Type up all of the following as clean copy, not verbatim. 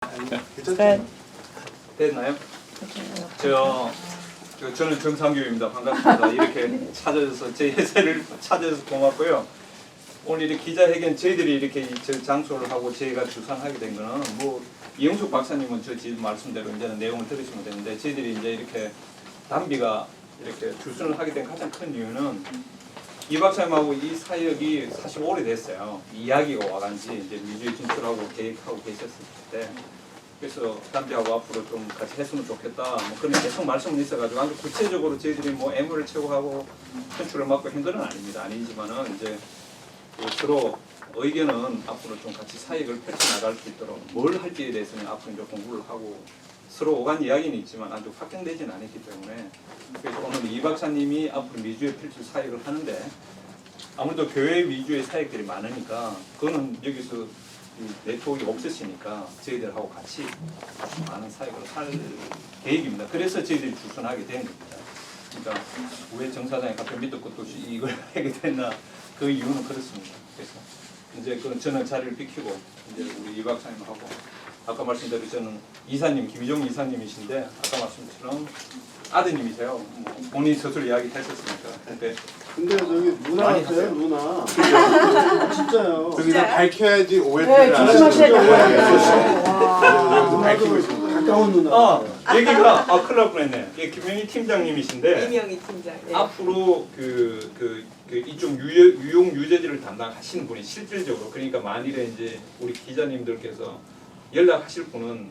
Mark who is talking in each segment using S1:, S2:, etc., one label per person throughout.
S1: 네.
S2: 됐나요? 저는 정상규입니다. 반갑습니다. 이렇게 찾아줘서 제 회사를 찾아줘서 고맙고요. 오늘 이렇게 기자회견 저희들이 이렇게 저 장소를 하고 저희가 주선하게 된 거는 뭐 이영숙 박사님은 저 지금 말씀대로 이제는 내용을 들으시면 되는데 저희들이 이제 이렇게 담비가 이렇게 주선을 하게 된 가장 큰 이유는 이 박사님하고 이 사역이 사실 오래됐어요. 이야기가 와간지 이제 미주에 진출하고 계획하고 계셨을 때. 그래서 담비하고 앞으로 좀 같이 했으면 좋겠다. 뭐 그런 계속 말씀은 있어가지고 아주 구체적으로 저희들이 뭐 애무를 채고하고 현출을 맡고 한 건 아닙니다. 아니지만은 이제 서로 의견은 앞으로 좀 같이 사역을 펼쳐 나갈 수 있도록 뭘 할지에 대해서는 앞으로 이제 공부를 하고 서로 오간 이야기는 있지만 아주 확정되지는 않았기 때문에 그래서 오늘 이 박사님이 앞으로 미주에 펼칠 사역을 하는데 아무래도 교회 위주의 사역들이 많으니까 그거는 여기서 네트워크가 없으시니까 저희들하고 같이 많은 사역을 할 계획입니다. 그래서 저희들이 주선하게 된 겁니다. 그러니까 왜 정사장이 갑자기 밑도 끝도 없이 이걸 하게 됐나 그 이유는 그렇습니다. 그래서 이제 저는 자리를 비키고 이제 우리 이 박사님하고 아까 말씀대로 저는 이사님 김희종 이사님이신데 아까 말씀처럼 아드님이세요. 뭐 본인 스스로 이야기했었으니까.
S3: 근데 저기 누나
S2: 많이
S3: 같아요,
S2: 하세요.
S3: 누나. 진짜요.
S4: 저기서 밝혀야지 오해를
S1: 네,
S4: 안
S1: 조심하셔야
S4: 하시는
S1: 돼요.
S4: 밝히고 있습니다.
S3: 가까운 누나.
S2: 여기가 큰일 날 뻔했네. 김영희 팀장님이신데
S5: 이명희 팀장. 네.
S2: 앞으로 이쪽 유용 유재지를 담당하시는 분이 실질적으로 그러니까 만일에 이제 우리 기자님들께서 연락하실 분은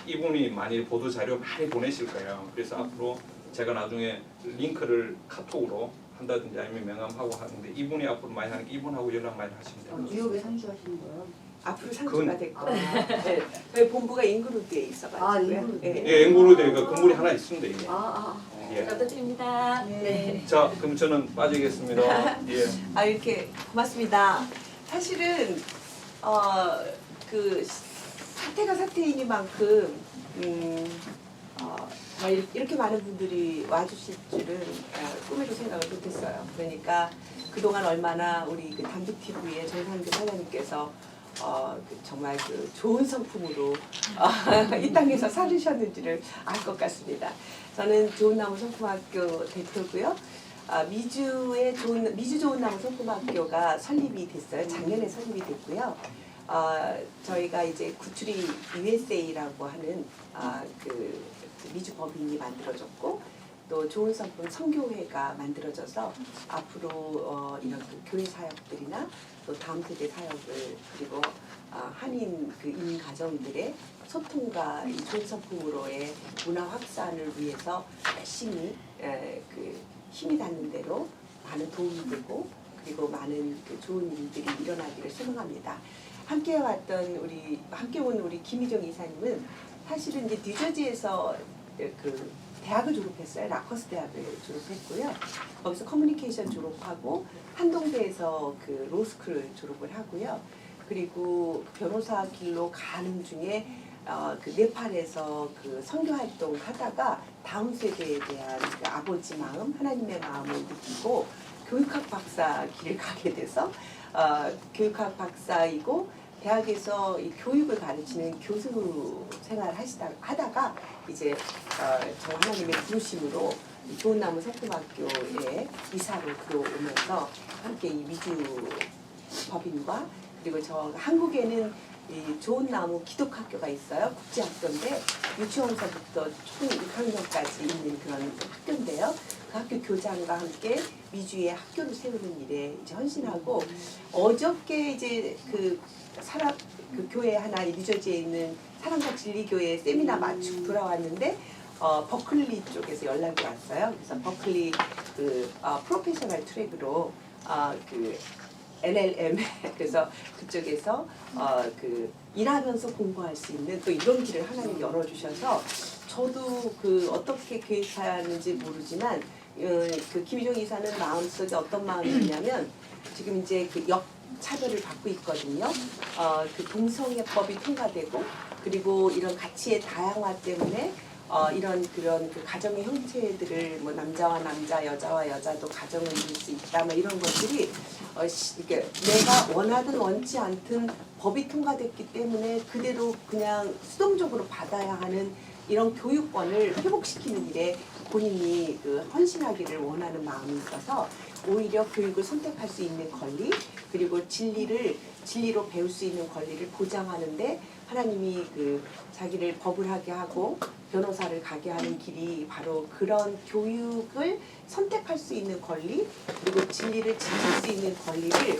S2: 이분이 만일 보도 자료 많이 보내실 거예요. 그래서 앞으로 제가 나중에 링크를 카톡으로 한다든지 아니면 명함하고 하는데 이분이 앞으로 많이 하는 게 이분하고 연락 많이 하시면 돼요.
S1: 뉴욕에 상주하시는 거예요?
S5: 앞으로 상주가 될 거예요. 네. 저희 본부가 인그루드에 있어가지고요.
S1: 아, 인그루드.
S5: 네.
S2: 예, 앵구로드가 건물이 하나 있습니다. 이게. 예.
S6: 부탁드립니다.
S1: 네.
S2: 자, 그럼 저는 빠지겠습니다. 예.
S5: 아 이렇게 고맙습니다. 사실은 그 사태가 사태이니만큼 정말 이렇게 많은 분들이 와주실 줄은 꿈에도 생각을 못했어요. 그러니까 그동안 얼마나 우리 그 담비TV의 정상규 사장님께서 정말 그 좋은 성품으로 이 땅에서 살으셨는지를 알 것 같습니다. 저는 좋은나무 성품학교 대표고요. 미주 좋은나무 성품학교가 설립이 됐어요. 작년에 설립이 됐고요. 저희가 이제 구출이 USA라고 하는 그 미주 법인이 만들어졌고 또 좋은 성품 선교회가 만들어져서 앞으로 이런 그 교회 사역들이나 또 다음 세대 사역을 그리고 한인 그 이민 가정들의 소통과 이 좋은 성품으로의 문화 확산을 위해서 열심히 그 힘이 닿는 대로 많은 도움이 되고 그리고 많은 그 좋은 일들이 일어나기를 소망합니다. 함께 온 우리 김희종 이사님은 사실은 이제 뉴저지에서 그 대학을 졸업했어요. 라커스 대학을 졸업했고요. 거기서 커뮤니케이션 졸업하고 한동대에서 그 로스쿨을 졸업을 하고요. 그리고 변호사 길로 가는 중에 그 네팔에서 그 선교 활동을 하다가 다음 세대에 대한 그 아버지 마음, 하나님의 마음을 느끼고 교육학 박사 길을 가게 돼서 교육학 박사이고 대학에서 이 교육을 가르치는 교수 생활을 하다가 이제 저 하나님의 부르심으로 좋은나무 성품학교에 이사로 들어오면서 함께 이 미주 법인과 그리고 저 한국에는 이 좋은나무 기독학교가 있어요. 국제학교인데 유치원서부터 총 6학년까지 있는 그런 학교인데요. 그 학교 교장과 함께 미주에 학교를 세우는 일에 이제 헌신하고 어저께 이제 그 교회 하나 뉴저지에 있는 사랑과 진리교회 세미나 마치고 돌아왔는데 버클리 쪽에서 연락이 왔어요. 그래서 버클리 그 프로페셔널 트랙으로 그 LLM 그래서 그쪽에서 그 일하면서 공부할 수 있는 또 이런 길을 하나님 열어주셔서 저도 그 어떻게 계획하는지 모르지만 그 김희종 이사는 마음속에 어떤 마음이 있냐면 지금 이제 그 역차별을 받고 있거든요. 그 동성애법이 통과되고 그리고 이런 가치의 다양화 때문에 이런 그런 그 가정의 형체들을 뭐 남자와 남자, 여자와 여자도 가정을 이룰 수 있다, 뭐 이런 것들이 이게 내가 원하든 원치 않든 법이 통과됐기 때문에 그대로 그냥 수동적으로 받아야 하는 이런 교육권을 회복시키는 일에 본인이 그 헌신하기를 원하는 마음이 있어서 오히려 교육을 선택할 수 있는 권리, 그리고 진리로 배울 수 있는 권리를 보장하는데 하나님이 그 자기를 법을 하게 하고 변호사를 가게 하는 길이 바로 그런 교육을 선택할 수 있는 권리, 그리고 진리를 지킬 수 있는 권리를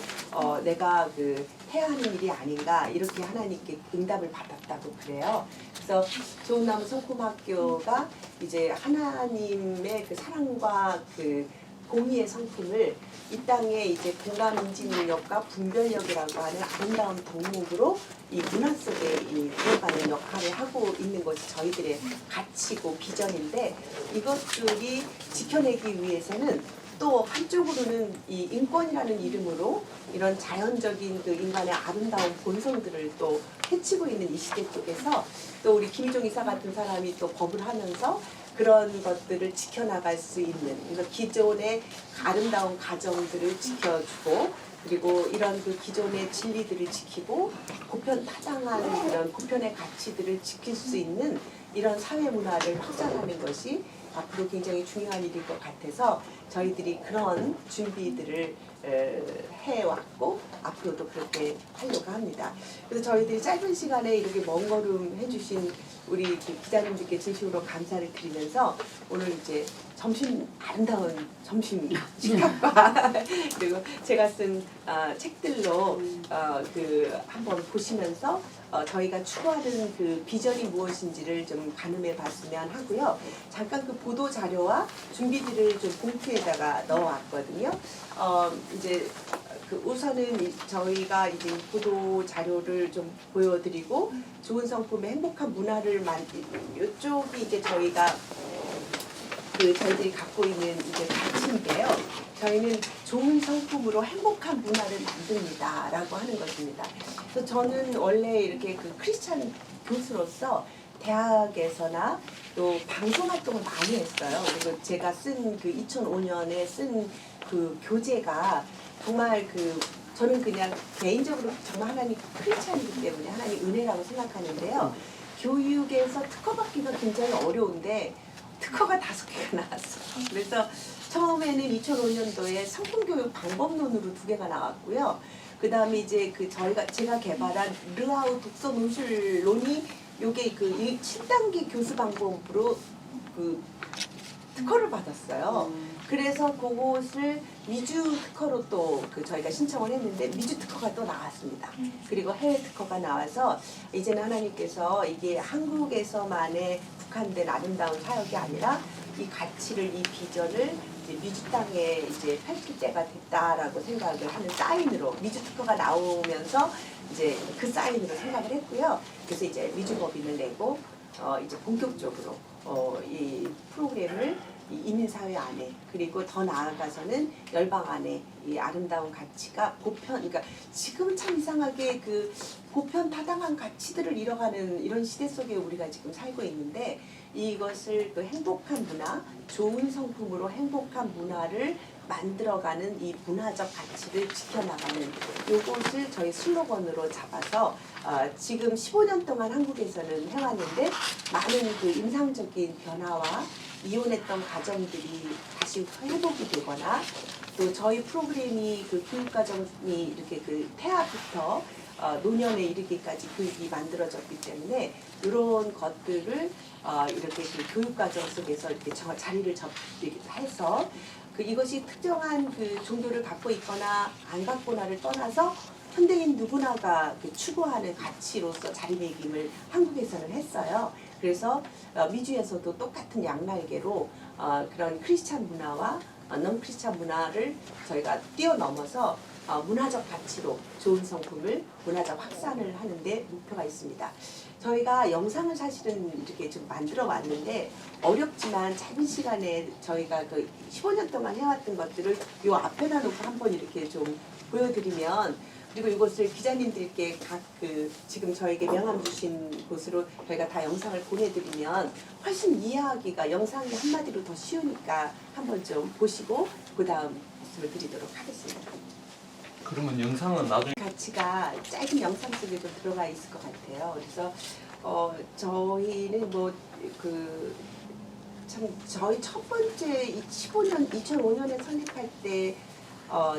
S5: 내가 그 해야 하는 일이 아닌가, 이렇게 하나님께 응답을 받았다고 그래요. 그래서 좋은 나무 성품학교가 이제 하나님의 그 사랑과 그 공의의 성품을 이 땅에 이제 공감 인지 능력과 분별력이라고 하는 아름다운 덕목으로 이 문화 속에 들어가는 역할을 하고 있는 것이 저희들의 가치고 비전인데, 이것들이 지켜내기 위해서는 또 한쪽으로는 이 인권이라는 이름으로 이런 자연적인 그 인간의 아름다운 본성들을 또 해치고 있는 이 시대 속에서 또 우리 김희종 이사 같은 사람이 또 법을 하면서 그런 것들을 지켜나갈 수 있는, 그래서 기존의 아름다운 가정들을 지켜주고, 그리고 이런 그 기존의 진리들을 지키고 보편타당한 그런 보편의 가치들을 지킬 수 있는 이런 사회 문화를 확장하는 것이 앞으로 굉장히 중요한 일일 것 같아서 저희들이 그런 준비들을 해왔고 앞으로도 그렇게 하려고 합니다. 그래서 저희들이 짧은 시간에 이렇게 먼 걸음 해주신 우리 그 기자님들께 진심으로 감사를 드리면서 오늘 이제 아름다운 점심 식탁과 그리고 제가 쓴 책들로 그 한번 보시면서 저희가 추구하는 그 비전이 무엇인지를 좀 가늠해 봤으면 하고요. 잠깐 그 보도 자료와 준비들을 좀 봉투에다가 넣어왔거든요. 이제 그 우선은 저희가 이제 보도 자료를 좀 보여드리고 좋은 성품의 행복한 문화를 이쪽이 이제 저희가 저희들이 갖고 있는 이제 가치인데요. 저희는 좋은 성품으로 행복한 문화를 만듭니다라고 하는 것입니다. 그래서 저는 원래 이렇게 그 크리스찬 교수로서 대학에서나 또 방송 활동을 많이 했어요. 그리고 제가 쓴 그 2005년에 쓴 그 교재가 정말 저는 그냥 개인적으로 정말 하나님 크리스찬이기 때문에 하나님 은혜라고 생각하는데요. 교육에서 특허받기가 굉장히 어려운데 특허가 5개가 나왔어요. 그래서 처음에는 2005년도에 성품교육 방법론으로 2개가 나왔고요. 그 다음에 이제 제가 개발한 르하우 독서 논술론이 요게 7단계 교수 방법으로 특허를 받았어요. 그래서 그것을 미주 특허로 또 저희가 신청을 했는데 미주 특허가 또 나왔습니다. 그리고 해외 특허가 나와서 이제는 하나님께서 이게 한국에서만의 국한된 아름다운 사역이 아니라 이 가치를, 이 비전을 이제 미주 땅에 이제 펼칠 때가 됐다라고 생각을 하는 사인으로 미주 특허가 나오면서 이제 그 사인으로 생각을 했고요. 그래서 이제 미주 법인을 내고 이제 본격적으로 이 프로그램을 이 이민사회 안에, 그리고 더 나아가서는 열방 안에 이 아름다운 가치가 그러니까 지금은 참 이상하게 그 보편 타당한 가치들을 잃어가는 이런 시대 속에 우리가 지금 살고 있는데, 이것을 그 행복한 문화, 좋은 성품으로 행복한 문화를 만들어가는 이 문화적 가치를 지켜나가는 요것을 저희 슬로건으로 잡아서 지금 15년 동안 한국에서는 해왔는데 많은 그 임상적인 변화와 이혼했던 가정들이 다시 회복이 되거나, 또 저희 프로그램이 그 교육과정이 이렇게 그 태아부터 노년에 이르기까지 교육이 만들어졌기 때문에 이런 것들을 이렇게 그 교육과정 속에서 이렇게 자리를 해서 이것이 특정한 그 종교를 갖고 있거나 안 갖고나를 떠나서 현대인 누구나가 추구하는 가치로서 자리매김을 한국에서는 했어요. 그래서 미주에서도 똑같은 양날개로 그런 크리스찬 문화와 넌 크리스찬 문화를 저희가 뛰어넘어서 문화적 가치로 좋은 성품을 문화적 확산을 하는데 목표가 있습니다. 저희가 영상을 사실은 이렇게 좀 만들어 왔는데 어렵지만 짧은 시간에 저희가 15년 동안 해왔던 것들을 요 앞에다 놓고 한번 이렇게 좀 보여드리면 그리고 이것을 기자님들께 각 지금 저에게 명함 주신 곳으로 저희가 다 영상을 보내드리면 훨씬 이해하기가 영상이 한마디로 더 쉬우니까 한번 좀 보시고 그 다음 말씀을 드리도록 하겠습니다.
S2: 그러면 영상은 나중에
S5: 가치가 짧은 영상 속에 좀 들어가 있을 것 같아요. 그래서 저희는 참 저희 첫 번째 2005년에 설립할 때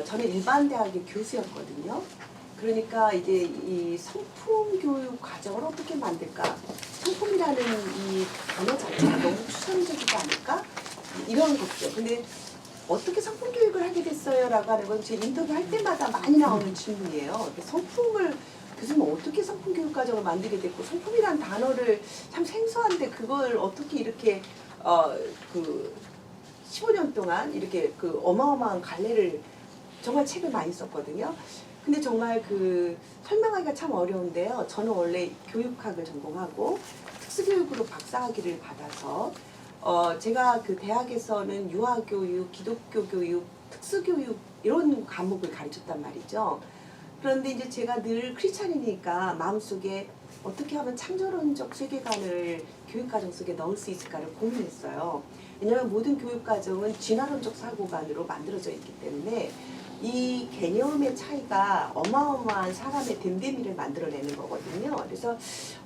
S5: 저는 일반 대학의 교수였거든요. 그러니까 이제 이 성품 교육 과정을 어떻게 만들까? 성품이라는 이 단어 자체가 너무 추상적이지 않을까? 이런 것들. 근데 어떻게 성품 교육을 하게 됐어요? 라고 하는 건 제 인터뷰 할 때마다 많이 나오는 질문이에요. 성품을 교수님 어떻게 성품 교육 과정을 만들게 됐고 성품이라는 단어를 참 생소한데 그걸 어떻게 이렇게 15년 동안 이렇게 어마어마한 갈래를 정말 책을 많이 썼거든요. 근데 정말 설명하기가 참 어려운데요. 저는 원래 교육학을 전공하고 특수교육으로 박사학위를 받아서 제가 대학에서는 유아교육, 기독교 교육, 특수교육 이런 과목을 가르쳤단 말이죠. 그런데 이제 제가 늘 크리스찬이니까 마음속에 어떻게 하면 창조론적 세계관을 교육과정 속에 넣을 수 있을까를 고민했어요. 왜냐하면 모든 교육과정은 진화론적 사고관으로 만들어져 있기 때문에 이 개념의 차이가 어마어마한 사람의 됨됨이를 만들어내는 거거든요. 그래서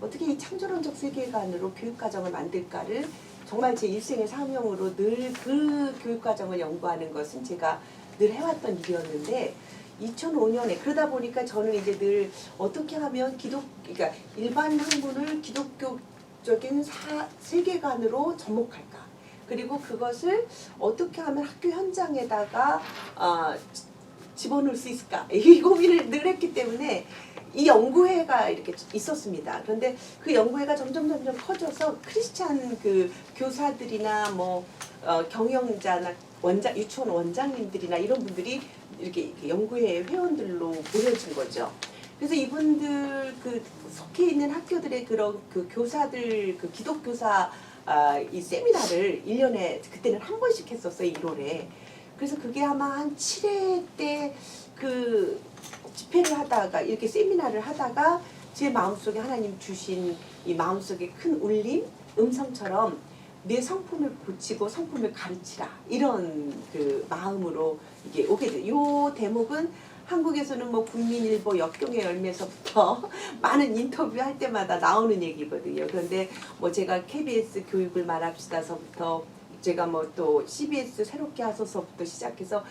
S5: 어떻게 이 창조론적 세계관으로 교육과정을 만들까를 정말 제 일생의 사명으로 늘 그 교육과정을 연구하는 것은 제가 늘 해왔던 일이었는데 2005년에 그러다 보니까 저는 이제 늘 어떻게 하면 그러니까 일반 학문을 기독교적인 세계관으로 접목할까? 그리고 그것을 어떻게 하면 학교 현장에다가 집어넣을 수 있을까? 이 고민을 늘 했기 때문에 이 연구회가 이렇게 있었습니다. 그런데 그 연구회가 점점 커져서 크리스찬 교사들이나 경영자나 유치원 원장님들이나 이런 분들이 이렇게 연구회 회원들로 모여진 거죠. 그래서 이분들 속해 있는 학교들의 그런 교사들 기독교사 이 세미나를 1년에 그때는 한 번씩 했었어요. 1월에. 그래서 그게 아마 한 7회 때 집회를 하다가 이렇게 세미나를 하다가 제 마음속에 하나님 주신 이 마음속에 큰 울림, 음성처럼 내 성품을 고치고 성품을 가르치라 이런 마음으로 이게 오게 돼요. 이 대목은 한국에서는 국민일보 역경의 열매서부터 많은 인터뷰할 때마다 나오는 얘기거든요. 그런데 제가 KBS 교육을 말합시다서부터 제가 또 CBS 새롭게 하소서부터 시작해서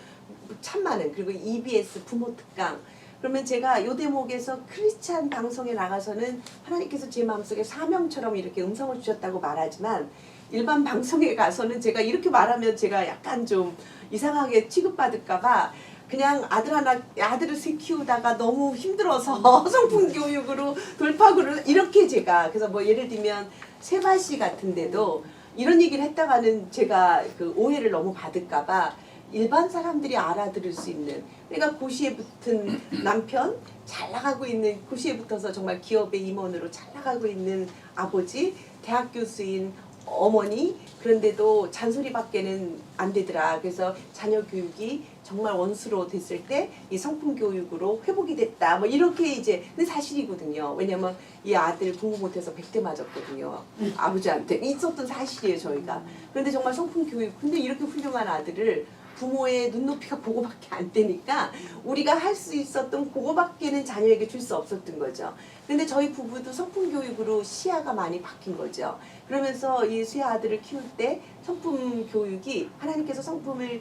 S5: 참 많은 그리고 EBS 부모 특강 그러면 제가 이 대목에서 크리스찬 방송에 나가서는 하나님께서 제 마음속에 사명처럼 이렇게 음성을 주셨다고 말하지만 일반 방송에 가서는 제가 이렇게 말하면 제가 약간 좀 이상하게 취급받을까봐 그냥 아들을 세 키우다가 너무 힘들어서 성품 교육으로 돌파구를 이렇게 제가 그래서 예를 들면 세바시 같은데도 이런 얘기를 했다가는 제가 오해를 너무 받을까봐 일반 사람들이 알아들을 수 있는 그러니까 고시에 붙은 남편 잘 나가고 있는 고시에 붙어서 정말 기업의 임원으로 잘 나가고 있는 아버지 대학 교수인 어머니 그런데도 잔소리밖에는 안 되더라. 그래서 자녀 교육이 정말 원수로 됐을 때 이 성품 교육으로 회복이 됐다. 이렇게 이제 근데 사실이거든요. 왜냐면 이 아들 공부 못해서 100대 맞았거든요. 아버지한테 있었던 사실이에요 저희가. 그런데 정말 성품 교육 근데 이렇게 훌륭한 아들을 부모의 눈높이가 그거밖에 안 되니까 우리가 할 수 있었던 그거밖에는 자녀에게 줄 수 없었던 거죠. 근데 저희 부부도 성품 교육으로 시야가 많이 바뀐 거죠. 그러면서 이 세 아들을 키울 때 성품 교육이 하나님께서 성품을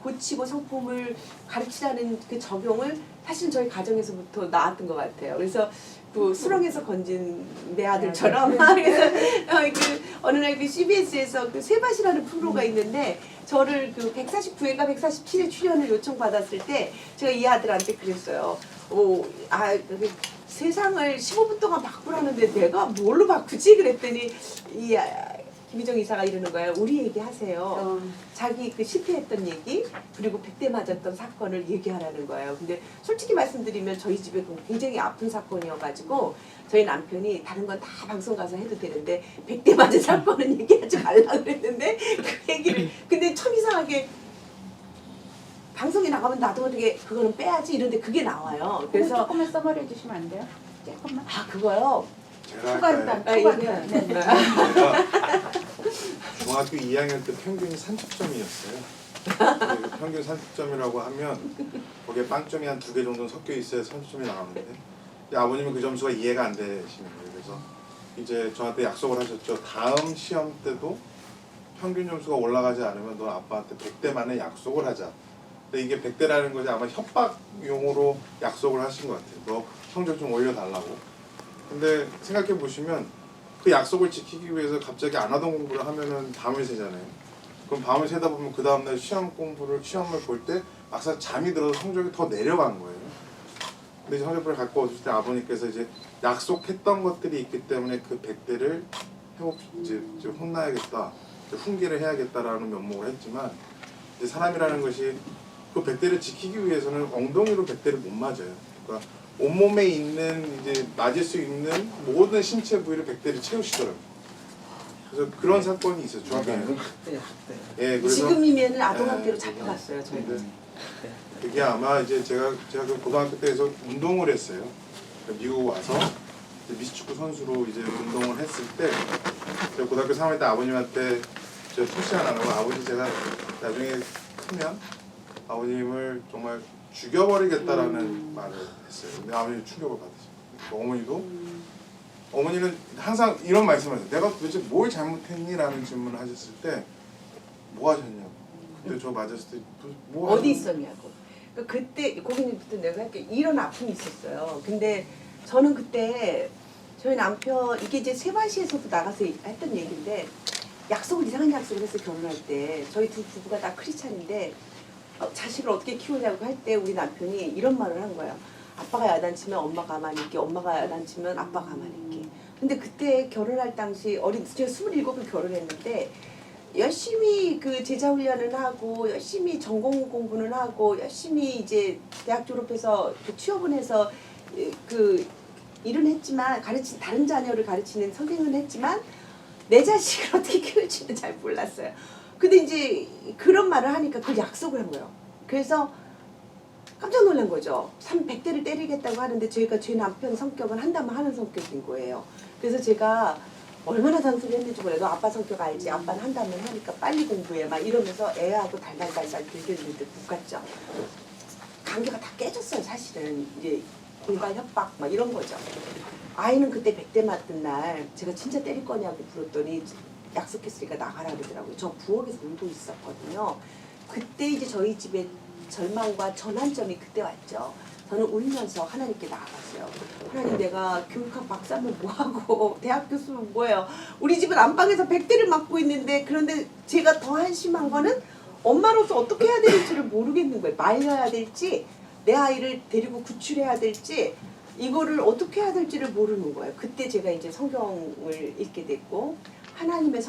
S5: 고치고 성품을 가르치라는 적용을 사실 저희 가정에서부터 나왔던 것 같아요. 그래서 수렁에서 건진 내 아들처럼 그래서 어느 날 CBS에서 세밭이라는 프로가 있는데 저를 149회가 147회 출연을 요청받았을 때 제가 이 아들한테 그랬어요. 세상을 15분 동안 바꾸라는데 내가 뭘로 바꾸지? 그랬더니 김희정 이사가 이러는 거예요. 우리 얘기하세요. 자기 실패했던 얘기 그리고 100대 맞았던 사건을 얘기하라는 거예요. 근데 솔직히 말씀드리면 저희 집에 굉장히 아픈 사건이어가지고 저희 남편이 다른 건 다 방송 가서 해도 되는데 100대 맞은 사건은 얘기하지 말라 그랬는데 그 얘기를 근데 참 이상하게 방송에 나가면 나도 어떻게 그거는 빼야지 이런데 그게 나와요. 그래서
S1: 조금만 써머리 해주시면 안 돼요? 조금만.
S5: 아 그거요.
S4: 제가
S1: 추가했다.
S4: 할까요?
S1: 추가는. 네.
S4: 제가 중학교 2학년 때 평균이 30점이었어요. 평균 30점이라고 하면 거기에 빵점이 한 2개 정도는 섞여 있어야 30점이 나오는데 아버님은 그 점수가 이해가 안 되시는 거예요. 그래서 이제 저한테 약속을 하셨죠. 다음 시험 때도 평균 점수가 올라가지 않으면 너 아빠한테 100대 만에 약속을 하자. 근데 이게 100대라는 것이 아마 협박용으로 약속을 하신 것 같아요. 너 성적 좀 올려달라고. 근데 생각해 보시면 그 약속을 지키기 위해서 갑자기 안 하던 공부를 하면은 밤을 새잖아요. 그럼 밤을 새다 보면 그 다음날 시험을 볼 때 막상 잠이 들어서 성적이 더 내려간 거예요. 근데 성적표를 갖고 오실 때 아버님께서 이제 약속했던 것들이 있기 때문에 그 100대를 이제 혼나야겠다, 이제 훈계를 해야겠다라는 면목을 했지만 이제 사람이라는 것이 그 100대를 지키기 위해서는 엉덩이로 100대를 못 맞아요. 그러니까 온몸에 있는 이제 맞을 수 있는 모든 신체 부위를 100대를 채우시더라고요. 그래서 그런 사건이 있어요. 중학교에. 예, 그래서
S5: 지금이면은 아동학대로 잡혀갔어요 저희는.
S4: 그게 아마 이제 제가 그 고등학교 때에서 운동을 했어요. 그러니까 미국 와서 미식축구 선수로 이제 운동을 했을 때 제가 고등학교 3학년 때 아버님한테 저 토시 하나 나고 아버지 제가 나중에 크면 아버님을 정말 죽여버리겠다라는 말을 했어요. 근데 아버님이 충격을 받으셨어요. 어머니는 항상 이런 말씀을 하세요. 내가 도대체 뭘 잘못했니? 라는 질문을 하셨을 때 뭐 하셨냐고. 그때 저 맞았을 때 뭐
S5: 어디 있었냐고. 그때 고객님부터 내가 할게 이런 아픔이 있었어요. 근데 저는 그때 저희 남편 이게 이제 세바시에서도 나가서 했던 얘기인데 이상한 약속을 해서 결혼할 때 저희 두 부부가 다 크리스찬인데 자식을 어떻게 키우냐고 할 때 우리 남편이 이런 말을 한 거예요. 아빠가 야단치면 엄마 가만히 있게, 엄마가 야단치면 아빠 가만히 있게. 근데 그때 결혼할 당시 제가 27을 결혼했는데 열심히 그 제자 훈련을 하고 열심히 전공 공부는 하고 열심히 이제 대학 졸업해서 취업은 해서 그 일은 했지만 다른 자녀를 가르치는 선생은 했지만 내 자식을 어떻게 키울지는 잘 몰랐어요. 근데 이제 그런 말을 하니까 그 약속을 한 거예요. 그래서 깜짝 놀란 거죠. 100대를 때리겠다고 하는데 제 남편 성격은 한다면 하는 성격인 거예요. 그래서 제가 얼마나 잔소리했는지 몰라도 아빠 성격 알지. 아빠는 한다면 하니까 빨리 공부해. 막 이러면서 애하고 달달달달 들들들들 굽갔죠. 관계가 다 깨졌어요. 사실은 이제 공갈 협박 막 이런 거죠. 아이는 그때 100대 맞던 날 제가 진짜 때릴 거냐고 물었더니 약속했으니까 나가라 그러더라고요. 저 부엌에서 울고 있었거든요. 그때 이제 저희 집에 절망과 전환점이 그때 왔죠. 저는 울면서 하나님께 나아갔어요. 하나님, 내가 교육학 박사면 뭐하고 대학 교수면 뭐예요. 우리 집은 안방에서 100대를 맞고 있는데 그런데 제가 더 한심한 거는 엄마로서 어떻게 해야 될지를 모르겠는 거예요. 말려야 될지 내 아이를 데리고 구출해야 될지 이거를 어떻게 해야 될지를 모르는 거예요. 그때 제가 이제 성경을 읽게 됐고 하나님의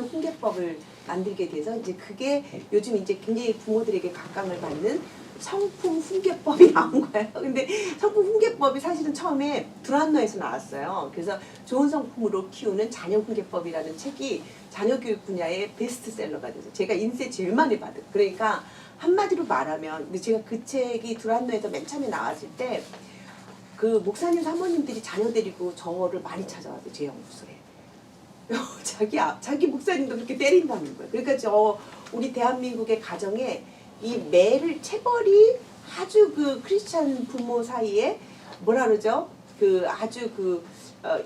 S5: 훈계법을 만들게 돼서 이제 그게 요즘 이제 굉장히 부모들에게 각광을 받는 성품 훈계법이 나온 거예요. 근데 성품 훈계법이 사실은 처음에 두란노에서 나왔어요. 그래서 좋은 성품으로 키우는 자녀 훈계법이라는 책이 자녀 교육 분야의 베스트셀러가 돼서 제가 인쇄 제일 많이 받은. 그러니까 한마디로 말하면 근데 제가 그 책이 두란노에서 맨 처음에 나왔을 때 그 목사님 사모님들이 자녀 데리고 저를 많이 찾아왔어요. 제 연구소에. 자기 목사님도 그렇게 때린다는 거예요. 그러니까 우리 대한민국의 가정에 이 매를 체벌이 아주 그 크리스찬 부모 사이에 뭐라 그러죠? 그 아주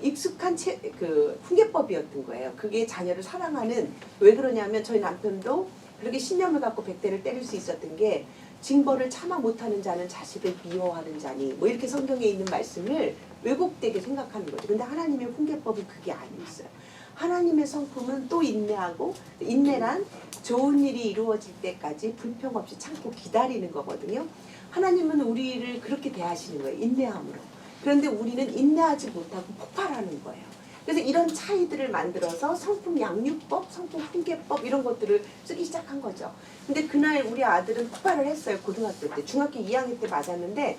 S5: 익숙한 그 훈계법이었던 거예요. 그게 자녀를 사랑하는. 왜 그러냐면 저희 남편도 그렇게 신념을 갖고 100대를 때릴 수 있었던 게 징벌을 참아 못하는 자는 자식을 미워하는 자니 뭐 이렇게 성경에 있는 말씀을 왜곡되게 생각하는 거죠. 근데 하나님의 훈계법은 그게 아니었어요. 하나님의 성품은 또 인내하고, 인내란 좋은 일이 이루어질 때까지 불평 없이 참고 기다리는 거거든요. 하나님은 우리를 그렇게 대하시는 거예요. 인내함으로. 그런데 우리는 인내하지 못하고 폭발하는 거예요. 그래서 이런 차이들을 만들어서 성품 양육법, 성품 훈계법 이런 것들을 쓰기 시작한 거죠. 근데 그날 우리 아들은 폭발을 했어요. 고등학교 때. 중학교 2학년 때 맞았는데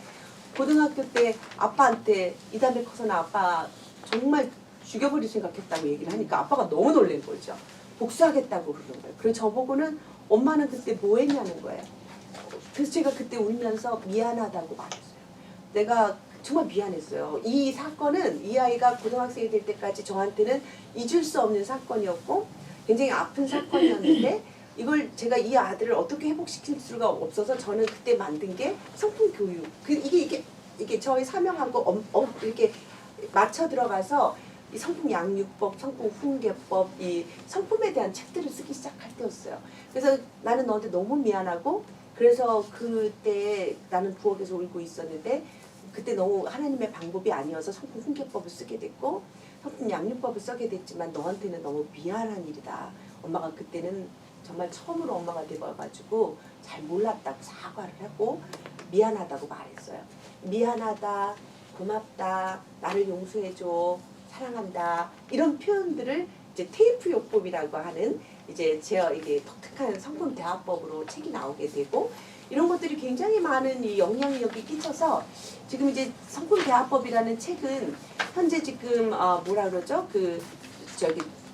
S5: 고등학교 때 아빠한테 이 다음에 커서 나 아빠 정말 죽여버릴 생각했다고 얘기를 하니까 아빠가 너무 놀란 거죠. 복수하겠다고 그러는 거예요. 그래서 저보고는 엄마는 그때 뭐 했냐는 거예요. 그래서 제가 그때 울면서 미안하다고 말했어요. 내가 정말 미안했어요. 이 사건은 이 아이가 고등학생이 될 때까지 저한테는 잊을 수 없는 사건이었고 굉장히 아픈 사건이었는데 이걸 제가 이 아들을 어떻게 회복시킬 수가 없어서 저는 그때 만든 게 성품 교육. 이게 저의 사명하고 이렇게 맞춰 들어가서 이 성품 양육법, 성품 훈계법, 이 성품에 대한 책들을 쓰기 시작할 때였어요. 그래서 나는 너한테 너무 미안하고 그래서 그때 나는 부엌에서 울고 있었는데 그때 너무 하나님의 방법이 아니어서 성품 훈계법을 쓰게 됐고 성품 양육법을 쓰게 됐지만 너한테는 너무 미안한 일이다. 엄마가 그때는 정말 처음으로 엄마가 되어가지고 잘 몰랐다고 사과를 하고 미안하다고 말했어요. 미안하다, 고맙다, 나를 용서해줘, 사랑한다 이런 표현들을 이제 테이프 요법이라고 하는 이제 이게 독특한 성품 대화법으로 책이 나오게 되고 이런 것들이 굉장히 많은 이 영향력이 끼쳐서 지금 이제 성품 대화법이라는 책은 현재 지금 뭐라 그러죠?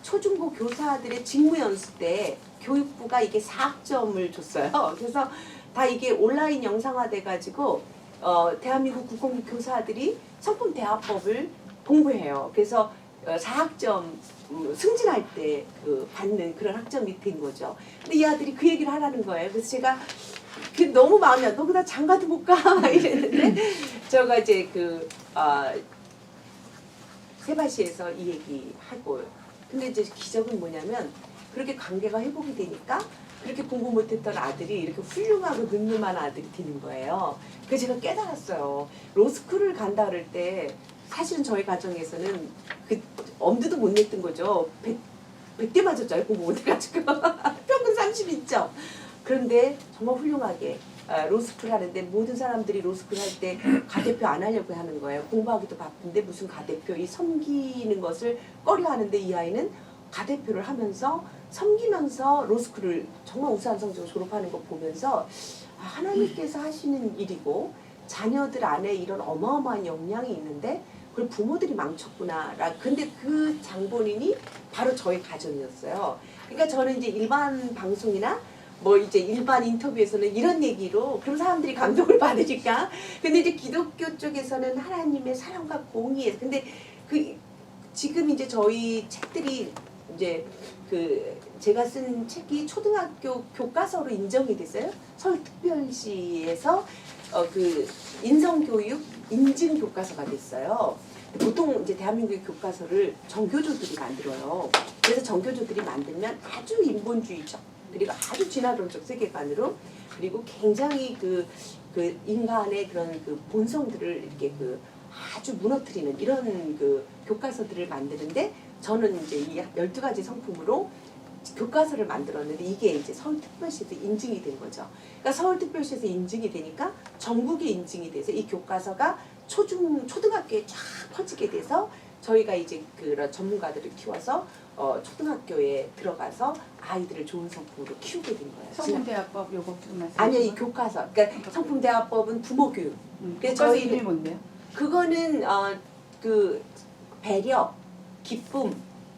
S5: 초중고 교사들의 직무 연수 때 교육부가 이게 4학점을 줬어요. 그래서 다 이게 온라인 영상화돼 가지고 대한민국 국공립 교사들이 성품 대화법을 공부해요. 그래서 4학점 승진할 때 받는 그런 학점이 된 거죠. 근데 이 아들이 그 얘기를 하라는 거예요. 그래서 제가 너무 마음이 안 너 그냥 장가도 못 가 이랬는데 제가 이제 세바시에서 이 얘기하고 근데 이제 기적은 뭐냐면 그렇게 관계가 회복이 되니까 그렇게 공부 못했던 아들이 이렇게 훌륭하고 늠름한 아들이 되는 거예요. 그래서 제가 깨달았어요. 로스쿨을 간다 그럴 때 사실은 저희 가정에서는 엄두도 못 냈던 거죠. 100대 맞았죠. 공부 못해가지고. 평균 32점. 그런데 정말 훌륭하게 로스쿨 하는데 모든 사람들이 로스쿨 할 때 가대표 안 하려고 하는 거예요. 공부하기도 바쁜데 무슨 가대표 이 섬기는 것을 꺼려 하는데 이 아이는 가대표를 하면서 섬기면서 로스쿨을 정말 우수한 성적으로 졸업하는 거 보면서 하나님께서 하시는 일이고 자녀들 안에 이런 어마어마한 역량이 있는데 그걸 부모들이 망쳤구나. 근데 그 장본인이 바로 저희 가정이었어요. 그러니까 저는 이제 일반 방송이나 뭐 이제 일반 인터뷰에서는 이런 얘기로 그럼 사람들이 감동을 받으니까 근데 이제 기독교 쪽에서는 하나님의 사랑과 공의에서 근데 지금 이제 저희 책들이 이제 제가 쓴 책이 초등학교 교과서로 인정이 됐어요. 서울특별시에서 인성교육 인증 교과서가 됐어요. 보통 이제 대한민국의 교과서를 정교조들이 만들어요. 그래서 정교조들이 만들면 아주 인본주의적 그리고 아주 진화론적 세계관으로 그리고 굉장히 인간의 그런 본성들을 이렇게 아주 무너뜨리는 이런 교과서들을 만드는데 저는 이제 이 12가지 성품으로 교과서를 만들었는데 이게 이제 서울특별시에서 인증이 된 거죠. 그러니까 서울특별시에서 인증이 되니까 전국에 인증이 돼서 이 교과서가 초등학교에 쫙 퍼지게 돼서 저희가 이제 그런 전문가들을 키워서 초등학교에 들어가서 아이들을 좋은 성품으로 키우게 된 거예요.
S1: 성품대화법 요거 좀 말씀.
S5: 아니요, 이 교과서. 그러니까 성품대화법은 부모 교육.
S1: 교과서 이름이 뭔데요?
S5: 그거는 배려, 기쁨,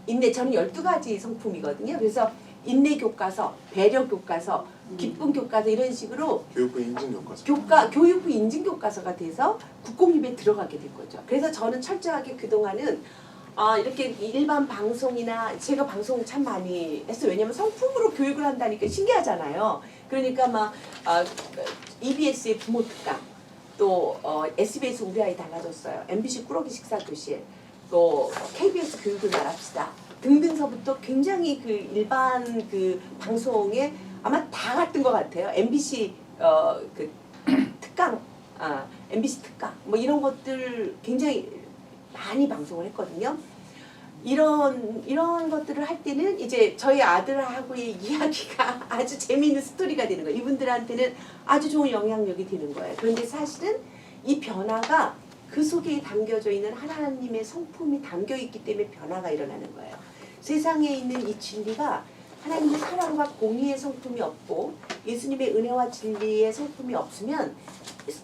S5: 인내. 저는 12가지 성품이거든요. 그래서 인내 교과서, 배려 교과서, 기쁨 교과서 이런 식으로
S4: 교육부 인증 교과서.
S5: 교육부 인증 교과서가 돼서 국공립에 들어가게 된 거죠. 그래서 저는 철저하게 그동안은 이렇게 일반 방송이나 제가 방송 참 많이 했어요. 왜냐면 성품으로 교육을 한다니까 신기하잖아요. 그러니까 막 EBS의 부모 특강, 또 SBS 우리 아이 달라졌어요. MBC 꾸러기 식사교실, 또 KBS 교육을 말합시다 등등서부터 굉장히 일반 방송에 아마 다 갔던 것 같아요. MBC 특강, MBC 특강 뭐 이런 것들 굉장히 많이 방송을 했거든요. 이런 것들을 할 때는 이제 저희 아들하고의 이야기가 아주 재미있는 스토리가 되는 거예요. 이분들한테는 아주 좋은 영향력이 되는 거예요. 그런데 사실은 이 변화가 그 속에 담겨져 있는 하나님의 성품이 담겨 있기 때문에 변화가 일어나는 거예요. 세상에 있는 이 진리가 하나님의 사랑과 공의의 성품이 없고 예수님의 은혜와 진리의 성품이 없으면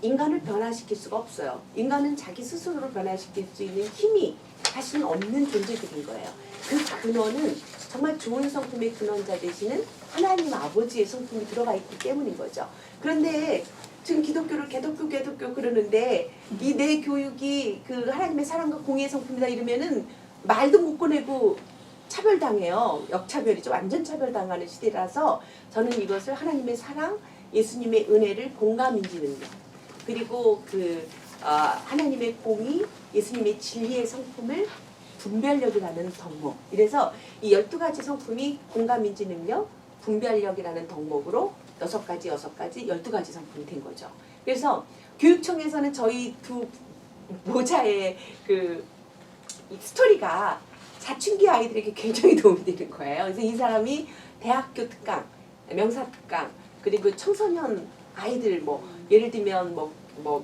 S5: 인간을 변화시킬 수가 없어요. 인간은 자기 스스로를 변화시킬 수 있는 힘이 할 수는 없는 존재들인 거예요. 그 근원은 정말 좋은 성품의 근원자 되시는 하나님 아버지의 성품이 들어가 있기 때문인 거죠. 그런데 지금 기독교를 개독교 그러는데 이 내 교육이 그 하나님의 사랑과 공의의 성품이다 이러면은 말도 못 꺼내고 차별당해요. 역차별이죠. 완전 차별당하는 시대라서 저는 이것을 하나님의 사랑, 예수님의 은혜를 공감인지 능력, 그리고 하나님의 공의, 예수님의 진리의 성품을 분별력이라는 덕목. 이래서 이 12가지 성품이 공감인지 능력, 분별력이라는 덕목으로 6가지, 12가지 성품이 된 거죠. 그래서 교육청에서는 저희 두 모자의 이 스토리가 사춘기 아이들에게 굉장히 도움이 되는 거예요. 그래서 이 사람이 대학교 특강, 명사 특강, 그리고 청소년 아이들 예를 들면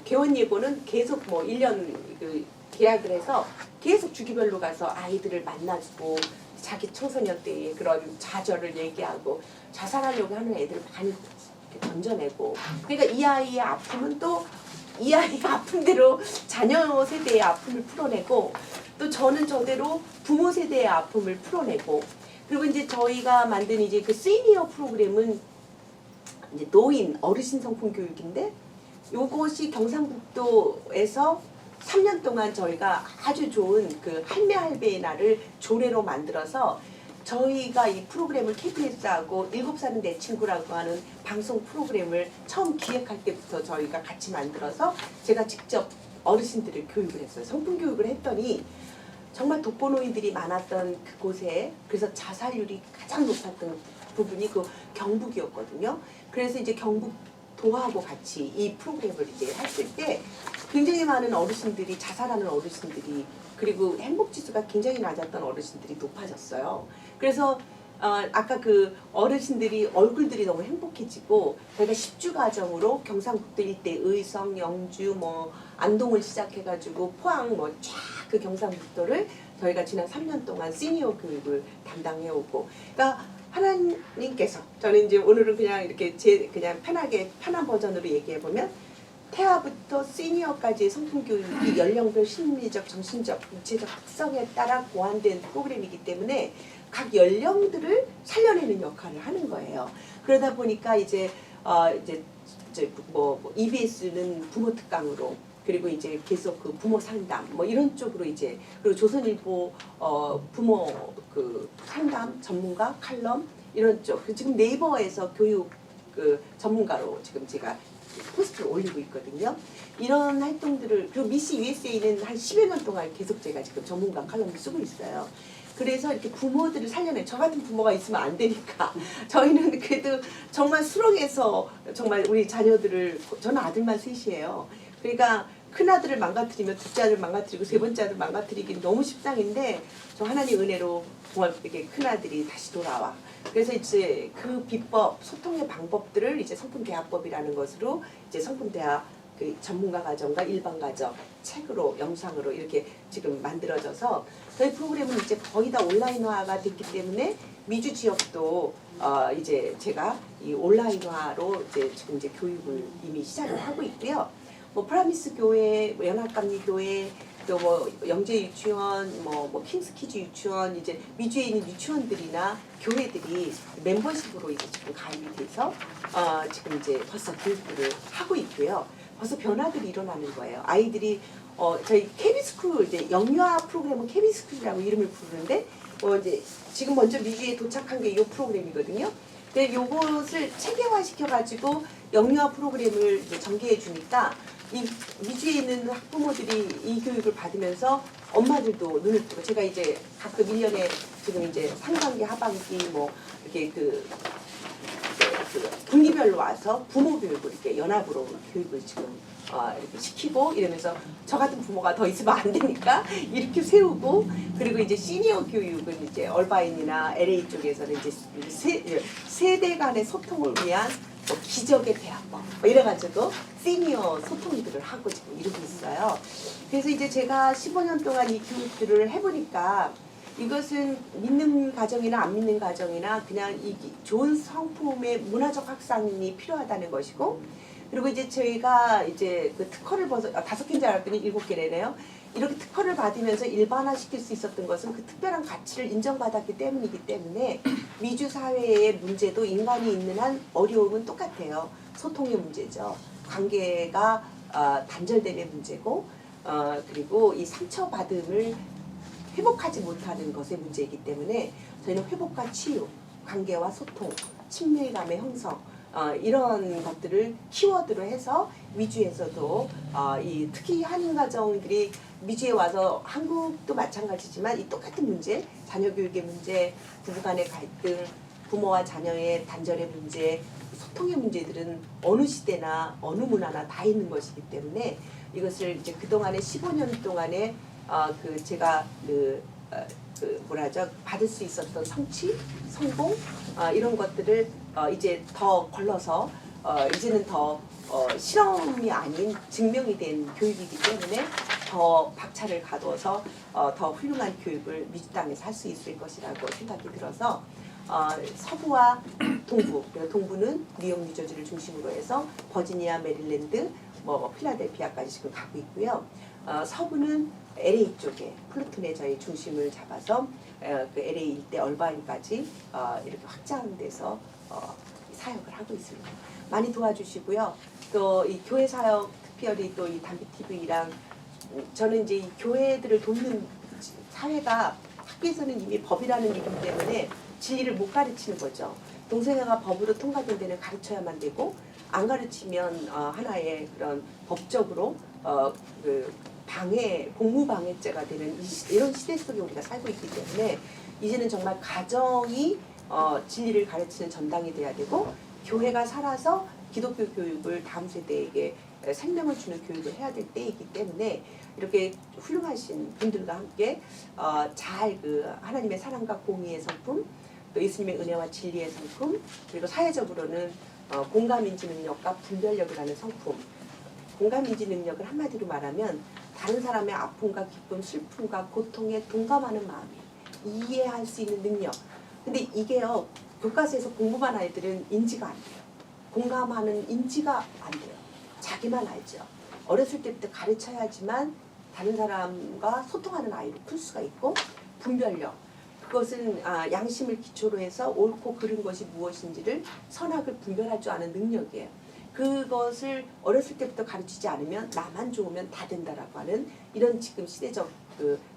S5: 개원 예고는 계속 1년 계약을 해서 계속 주기별로 가서 아이들을 만나주고 자기 청소년 때의 그런 좌절을 얘기하고 자살하려고 하는 애들을 많이 던져내고, 그러니까 이 아이의 아픔은 또 이 아이의 아픔대로 자녀 세대의 아픔을 풀어내고, 또 저는 저대로 부모 세대의 아픔을 풀어내고, 그리고 이제 저희가 만든 이제 그 시니어 프로그램은 이제 노인 어르신 성품 교육인데, 요것이 경상북도에서 3년 동안 저희가 아주 좋은 그 할매 할배의 날을 조례로 만들어서 저희가 이 프로그램을 KBS하고 7살은 내 친구라고 하는 방송 프로그램을 처음 기획할 때부터 저희가 같이 만들어서 제가 직접 어르신들을 교육을 했어요. 성품 교육을 했더니 정말 독거노인들이 많았던 그곳에, 그래서 자살률이 가장 높았던 부분이 그 경북이었거든요. 그래서 이제 경북도하고 같이 이 프로그램을 이제 했을 때 굉장히 많은 어르신들이, 자살하는 어르신들이, 그리고 행복지수가 굉장히 낮았던 어르신들이 높아졌어요. 그래서 아까 그 어르신들이 얼굴들이 너무 행복해지고, 저희가 10주 과정으로 경상북도 일대 의성, 영주, 안동을 시작해가지고 포항 쫙 그 경상북도를 저희가 지난 3년 동안 시니어 교육을 담당해오고, 그러니까 하나님께서, 저는 이제 오늘은 그냥 이렇게 그냥 편한 버전으로 얘기해 보면, 태아부터 시니어까지의 성품 교육이 연령별 심리적, 정신적, 육체적 특성에 따라 고안된 프로그램이기 때문에 각 연령들을 살려내는 역할을 하는 거예요. 그러다 보니까 이제 EBS는 부모 특강으로, 그리고 이제 계속 그 부모 상담 이런 쪽으로 이제, 그리고 조선일보 부모 그 상담 전문가 칼럼 이런 쪽, 지금 네이버에서 교육 전문가로 지금 제가 포스트를 올리고 있거든요. 이런 활동들을, 그리고 미시 USA는 한 10여 년 동안 계속 제가 지금 전문가 칼럼을 쓰고 있어요. 그래서 이렇게 부모들을 살려내, 저 같은 부모가 있으면 안 되니까 저희는 그래도 정말 수렁에서 정말 우리 자녀들을, 저는 아들만 셋이에요. 그러니까 큰아들을 망가뜨리면 둘째 아들 망가뜨리고 세 번째 아들 망가뜨리기 너무 십상인데, 저 하나님 은혜로 정말 이렇게 큰아들이 다시 돌아와. 그래서 이제 그 비법, 소통의 방법들을 이제 성품대화법이라는 것으로 이제 성품대화 그 전문가 과정과 일반 과정 책으로, 영상으로 이렇게 지금 만들어져서, 저희 프로그램은 이제 거의 다 온라인화가 됐기 때문에 미주 지역도 이제 제가 이 온라인화로 지금 교육을 이미 시작을 하고 있고요. 프라미스 교회, 연합감리 교회, 또 영재 유치원, 킹스키즈 유치원, 이제 미주에 있는 유치원들이나 교회들이 멤버십으로 이제 지금 가입이 돼서 지금 이제 벌써 교육들을 하고 있고요. 벌써 변화들이 일어나는 거예요. 아이들이 저희 KB스쿨, 이제 영유아 프로그램은 KB스쿨이라고 이름을 부르는데, 이제 지금 먼저 미주에 도착한 게 이 프로그램이거든요. 근데 요것을 체계화 시켜가지고 영유아 프로그램을 이제 전개해 주니까, 이 미주에 있는 학부모들이 이 교육을 받으면서 엄마들도 눈을 뜨고, 제가 이제 가끔 1년에 지금 이제 상반기, 하반기 이렇게 그 분기별로 와서 부모 교육을 이렇게 연합으로 교육을 지금 이렇게 시키고 이러면서, 저 같은 부모가 더 있으면 안 되니까 이렇게 세우고, 그리고 이제 시니어 교육은 이제 얼바인이나 LA 쪽에서는 이제 세대 간의 소통을 위한 기적의 대화법 이래가지고 시니어 소통들을 하고 지금 이러고 있어요. 그래서 이제 제가 15년 동안 이 교육들을 해보니까, 이것은 믿는 가정이나 안 믿는 가정이나 그냥 이 좋은 성품의 문화적 확산이 필요하다는 것이고, 그리고 이제 저희가 이제 그 특허를 벌써 5개인 줄 알았더니 7개래네요. 이렇게 특허를 받으면서 일반화시킬 수 있었던 것은 그 특별한 가치를 인정받았기 때문이기 때문에 미주 사회의 문제도 인간이 있는 한 어려움은 똑같아요. 소통의 문제죠. 관계가 단절됨의 문제고 그리고 이 상처받음을 회복하지 못하는 것의 문제이기 때문에 저희는 회복과 치유, 관계와 소통, 친밀감의 형성 이런 것들을 키워드로 해서 미주에서도 특히 한인 가정들이 미주에 와서 한국도 마찬가지지만 이 똑같은 문제, 자녀 교육의 문제, 부부간의 갈등, 부모와 자녀의 단절의 문제, 소통의 문제들은 어느 시대나 어느 문화나 다 있는 것이기 때문에 이것을 이제 그동안의 15년 동안에 제가 받을 수 있었던 성취, 성공 이런 것들을 이제 더 걸러서 이제는 더 실험이 아닌 증명이 된 교육이기 때문에 더 박차를 가둬서 더 훌륭한 교육을 미주 땅에서 할 수 있을 것이라고 생각이 들어서 서부와 동부, 동부는 뉴욕, 뉴저지를 중심으로 해서 버지니아, 메릴랜드, 필라델피아까지 지금 가고 있고요. 서부는 LA 쪽에 플루톤에 저희 중심을 잡아서 그 LA 일대 얼바인까지 이렇게 확장돼서 사역을 하고 있습니다. 많이 도와주시고요. 또 이 교회 사역 특별히 또 이 담비 TV랑 저는 이제 이 교회들을 돕는 사회가 학교에서는 이미 법이라는 이름 때문에 진리를 못 가르치는 거죠. 동성애가 법으로 통과된 데는 가르쳐야만 되고 안 가르치면 하나의 그런 법적으로 공무 방해죄가 되는 이런 시대 속에 우리가 살고 있기 때문에 이제는 정말 가정이 진리를 가르치는 전당이 돼야 되고 교회가 살아서 기독교 교육을 다음 세대에게 생명을 주는 교육을 해야 될 때이기 때문에 이렇게 훌륭하신 분들과 함께 잘 하나님의 사랑과 공의의 성품, 또 예수님의 은혜와 진리의 성품, 그리고 사회적으로는 공감인지 능력과 분별력이라는 성품. 공감인지 능력을 한마디로 말하면 다른 사람의 아픔과 기쁨, 슬픔과 고통에 동감하는 마음이 이해할 수 있는 능력. 근데 이게요, 교과서에서 공부만 아이들은 인지가 안 돼요. 공감하는 인지가 안 돼요. 자기만 알죠. 어렸을 때부터 가르쳐야지만 다른 사람과 소통하는 아이로 클 수가 있고, 분별력. 그것은 양심을 기초로 해서 옳고 그른 것이 무엇인지를 선악을 분별할 줄 아는 능력이에요. 그것을 어렸을 때부터 가르치지 않으면 나만 좋으면 다 된다라고 하는 이런 지금 시대적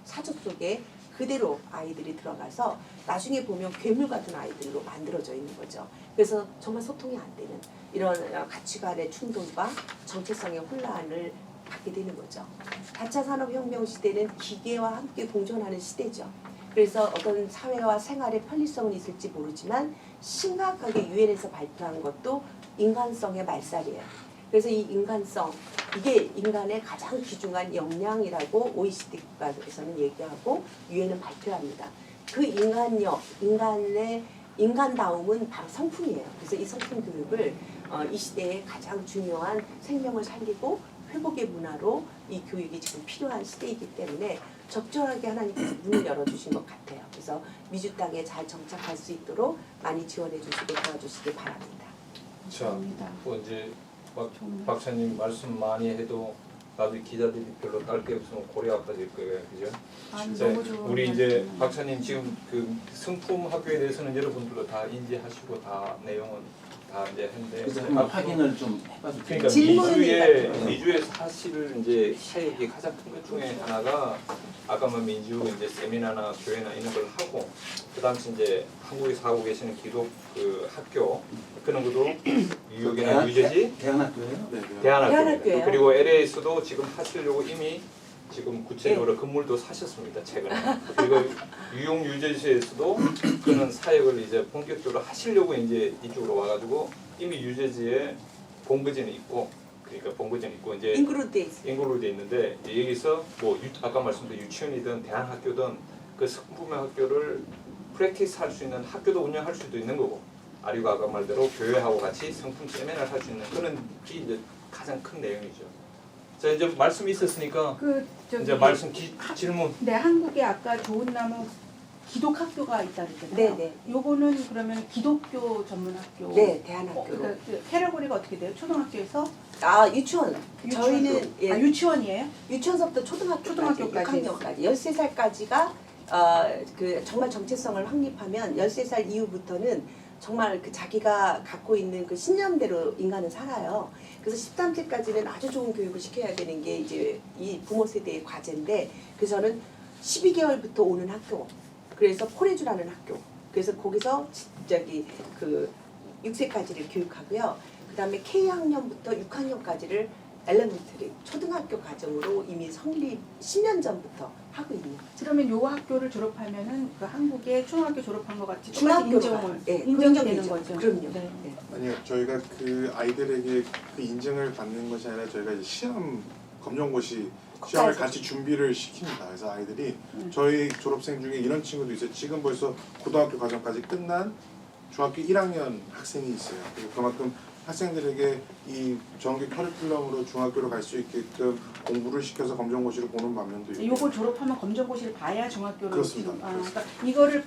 S5: 사조 속에 그대로 아이들이 들어가서 나중에 보면 괴물 같은 아이들로 만들어져 있는 거죠. 그래서 정말 소통이 안 되는 이런 가치관의 충돌과 정체성의 혼란을 갖게 되는 거죠. 4차 산업혁명 시대는 기계와 함께 공존하는 시대죠. 그래서 어떤 사회와 생활의 편리성은 있을지 모르지만 심각하게 유엔에서 발표한 것도 인간성의 말살이에요. 그래서 이 인간성, 이게 인간의 가장 귀중한 역량이라고 OECD 국가에서는 얘기하고 유엔은 발표합니다. 그 인간력, 인간다움은 바로 성품이에요. 그래서 이 성품 교육을 이 시대에 가장 중요한 생명을 살리고 회복의 문화로 이 교육이 지금 필요한 시대이기 때문에 적절하게 하나님께서 문을 열어주신 것 같아요. 그래서 미주 땅에 잘 정착할 수 있도록 많이 지원해 주시고 도와주시기 바랍니다.
S2: 자, 뭐 이제 박사님 말씀 많이 해도 나도 기자들이 별로 딸 게 없으면 고려 아파질 거예요, 그죠?
S1: 너무 좋은
S2: 우리 이제
S1: 말씀이에요.
S2: 박사님 지금 그 성품 학교에 대해서는 여러분들도 다 인지하시고 다 내용은 다 이제 했는데
S6: 그래서 한번 확인을 좀 해봐도 돼요.
S2: 그러니까
S5: 질문이
S2: 미주의 사실을 이제 사역이 가장 큰 것 중에 하나가 아까 뭐 민주 이제 세미나나 교회나 이런 걸 하고 그다음에 이제 한국에서 하고 계시는 기독 그 학교 그런 것도 뉴욕이나 뉴저지
S6: 대안학교예요?
S3: 네,
S2: 대안학교입니다.
S5: 대안학교예요.
S2: 그리고 LA에서도 지금 하시려고 이미 지금 구체적으로 건물도 사셨습니다, 최근에. 그리고 뉴욕 뉴저지에서도 그런 사역을 이제 본격적으로 하시려고 이제 이쪽으로 와가지고 이미 뉴저지에 본거지는 있고, 그러니까 본거지는 있고 이제
S5: 인그루드에 있어요.
S2: 인구로 있는데 여기서 뭐 아까 말씀드린 유치원이든 대안학교든 그 성품의 학교를 프랙티스 할 수 있는 학교도 운영할 수도 있는 거고, 아리가 아까 말대로 교회하고 같이 성품 세미나를 할 수 있는 그런 게 이제 가장 큰 내용이죠. 자 이제 말씀이 있었으니까 이제 말씀 질문.
S1: 네, 한국에 아까 좋은 나무 기독학교가 있다 그랬잖아요.
S5: 네네.
S1: 요거는 그러면 기독교 전문 학교.
S5: 네, 대안학교로.
S1: 그러니까 그 캐러고리가 어떻게 돼요? 초등학교에서
S5: 아, 유치원.
S1: 유치원도?
S5: 저희는 예,
S1: 아, 유치원이에요?
S5: 유치원서부터 초등학교까지
S1: 초등학교까지
S5: 6학년까지 13살까지가 그 정말 정체성을 확립하면 13살 이후부터는 정말 그 자기가 갖고 있는 그 신념대로 인간은 살아요. 그래서 13세까지는 아주 좋은 교육을 시켜야 되는 게 이제 이 부모 세대의 과제인데, 그래서 저는 12개월부터 오는 학교, 그래서 포레주라는 학교, 그래서 거기서 저기 그 6세까지를 교육하고요. 그다음에 K학년부터 6학년까지를 엘레멘터리 초등학교 과정으로 이미 성립 10년 전부터 하고 있는 거죠.
S1: 그러면 요 학교를 졸업하면은 그 한국의 초등학교 졸업한 것 같이
S5: 중학교로
S1: 똑같이
S5: 가요. 예,
S1: 인정이 되는
S5: 인정이죠.
S1: 거죠.
S5: 그럼요.
S1: 네.
S5: 네.
S4: 아니요, 저희가 그 아이들에게 그 인증을 받는 것이 아니라 저희가 이제 시험 검정고시 시험을
S5: 국가에서
S4: 같이 준비를 시킵니다. 그래서 아이들이
S1: 음.
S4: 저희 졸업생 중에 이런 친구도 있어요. 지금 벌써 고등학교 과정까지 끝난 중학교 1학년 학생이 있어요. 그리고 그만큼 학생들에게 이 정규 커리큘럼으로 중학교로 갈 수 있게끔 공부를 시켜서 검정고시를 보는 방면도 있고.
S1: 요걸 졸업하면 검정고시를 봐야 중학교로
S4: 그렇습니다.
S1: 지금-
S4: 그렇습니다.
S1: 그러니까 이거를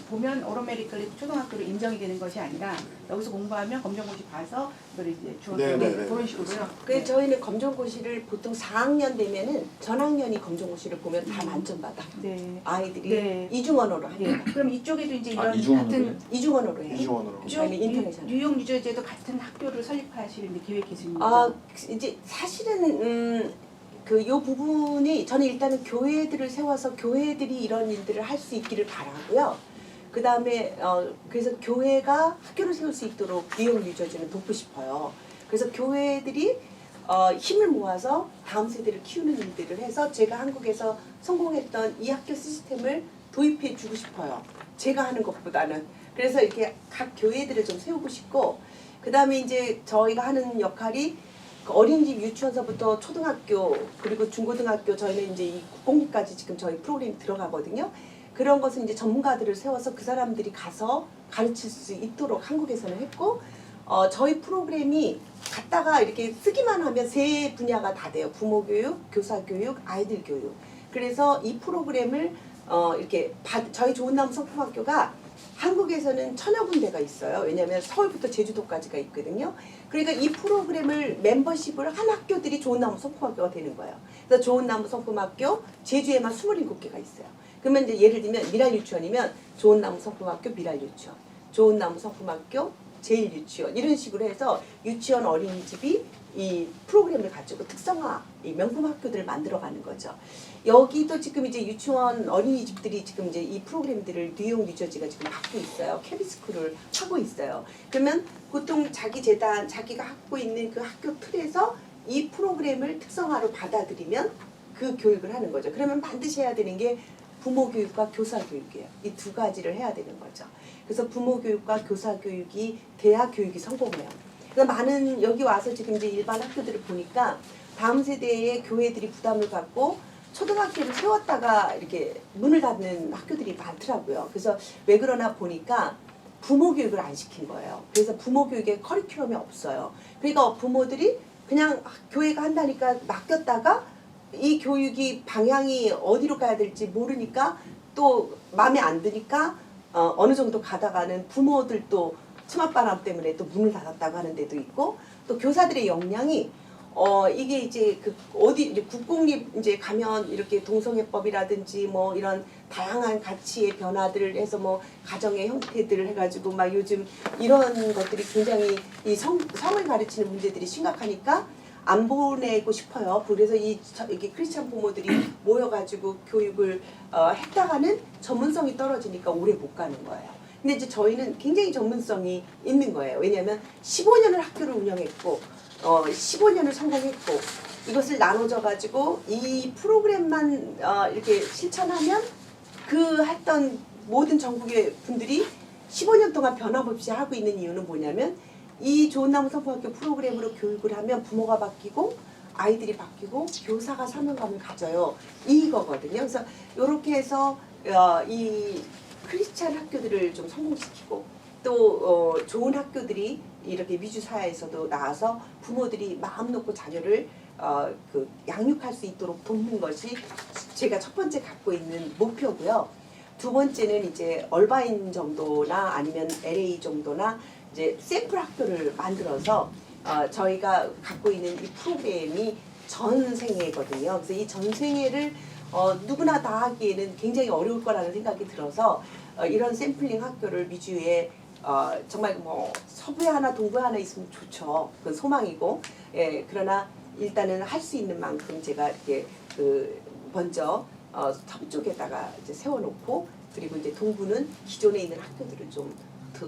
S1: 보면 오토매틱ally 초등학교로 인정이 되는 것이 아니라 여기서 공부하면 검정고시 봐서 이걸 이제 중학교
S4: 네, 네, 네.
S1: 그런 식으로요.
S5: 그래서 저희는 검정고시를 보통 4학년 되면은 전학년이 검정고시를 보면 다 만점 받아.
S1: 네.
S5: 아이들이
S1: 네.
S5: 이중언어로
S1: 예.
S5: 합니다.
S1: 그럼 이쪽에도 이제 이런
S6: 이중언어로요?
S1: 같은
S5: 이중언어로 해요.
S4: 이중원으로.
S1: 쭉
S5: 아니, 인터내셔널.
S1: 뉴욕 뉴저지에도 같은 학교를 설립하실 이제 계획 계십니다.
S5: 아, 이제 사실은 그 요 부분이 저는 일단은 교회들을 세워서 교회들이 이런 일들을 할 수 있기를 바라고요. 그 다음에 그래서 교회가 학교를 세울 수 있도록 뉴욕 뉴저지는 돕고 싶어요. 그래서 교회들이 힘을 모아서 다음 세대를 키우는 일들을 해서 제가 한국에서 성공했던 이 학교 시스템을 도입해 주고 싶어요. 제가 하는 것보다는. 그래서 이렇게 각 교회들을 좀 세우고 싶고, 그 다음에 이제 저희가 하는 역할이 그 어린이집 유치원서부터 초등학교 그리고 중고등학교, 저희는 이제 이 국공립까지 지금 저희 프로그램이 들어가거든요. 그런 것은 이제 전문가들을 세워서 그 사람들이 가서 가르칠 수 있도록 한국에서는 했고, 저희 프로그램이 갖다가 이렇게 쓰기만 하면 세 분야가 다 돼요. 부모 교육, 교사 교육, 아이들 교육. 그래서 이 프로그램을 이렇게 저희 좋은나무 성품학교가 한국에서는 1000여 군데가 있어요. 왜냐하면 서울부터 제주도까지가 있거든요. 그러니까 이 프로그램을 멤버십을 한 학교들이 좋은나무 성품학교가 되는 거예요. 그래서 좋은나무 성품학교 제주에만 27개가 있어요. 그러면 이제 예를 들면 미랄유치원이면 좋은나무 성품학교 미랄유치원, 좋은나무 성품학교 제일유치원, 이런 식으로 해서 유치원 어린이집이 이 프로그램을 가지고 특성화, 이 명품 학교들을 만들어가는 거죠. 여기도 지금 이제 유치원 어린이집들이 지금 이제 이 프로그램들을 뉴욕 뉴저지가 지금 받고 있어요. 캐비스쿨을 하고 있어요. 그러면 보통 자기 재단, 자기가 갖고 있는 그 학교 틀에서 이 프로그램을 특성화로 받아들이면 그 교육을 하는 거죠. 그러면 반드시 해야 되는 게 부모 교육과 교사 교육이에요. 이 두 가지를 해야 되는 거죠. 그래서 부모 교육과 교사 교육이 돼야 교육이 성공해요. 그래서 많은 여기 와서 지금 이제 일반 학교들을 보니까 다음 세대의 교회들이 부담을 갖고 초등학교를 세웠다가 이렇게 문을 닫는 학교들이 많더라고요. 그래서 왜 그러나 보니까 부모 교육을 안 시킨 거예요. 그래서 부모 교육에 커리큘럼이 없어요. 그러니까 부모들이 그냥 교회가 한다니까 맡겼다가 이 교육이 방향이 어디로 가야 될지 모르니까 또 마음에 안 드니까 어느 정도 가다가는 부모들도 치맛바람 때문에 또 문을 닫았다고 하는 데도 있고, 또 교사들의 역량이 이게 이제 그 어디 이제 국공립 이제 가면 이렇게 동성애법이라든지 뭐 이런 다양한 가치의 변화들을 해서 뭐 가정의 형태들을 해가지고 막 요즘 이런 것들이 굉장히 이 성을 가르치는 문제들이 심각하니까 안 보내고 싶어요. 그래서 이게 크리스찬 부모들이 모여가지고 교육을 했다가는 전문성이 떨어지니까 오래 못 가는 거예요. 근데 이제 저희는 굉장히 전문성이 있는 거예요. 왜냐하면 15년을 학교를 운영했고 15년을 성공했고, 이것을 나눠져 가지고 이 프로그램만 이렇게 실천하면 그 했던 모든 전국의 분들이 15년 동안 변함없이 하고 있는 이유는 뭐냐면, 이 좋은나무 성품학교 프로그램으로 교육을 하면 부모가 바뀌고 아이들이 바뀌고 교사가 사명감을 가져요. 이거거든요. 그래서 이렇게 해서 이 크리스찬 학교들을 좀 성공시키고, 또 좋은 학교들이 이렇게 미주 사회에서도 나와서 부모들이 마음 놓고 자녀를 그 양육할 수 있도록 돕는 것이 제가 첫 번째 갖고 있는 목표고요. 두 번째는 이제 얼바인 정도나 아니면 LA 정도나 이제 샘플 학교를 만들어서 저희가 갖고 있는 이 프로그램이 전생회거든요. 그래서 이 전생회를 누구나 다 하기에는 굉장히 어려울 거라는 생각이 들어서 이런 샘플링 학교를 미주에 정말 뭐 서부에 하나 동부에 하나 있으면 좋죠. 그건 소망이고, 예, 그러나 일단은 할 수 있는 만큼 제가 이렇게 먼저 서부 쪽에다가 이제 세워놓고, 그리고 이제 동부는 기존에 있는 학교들을 좀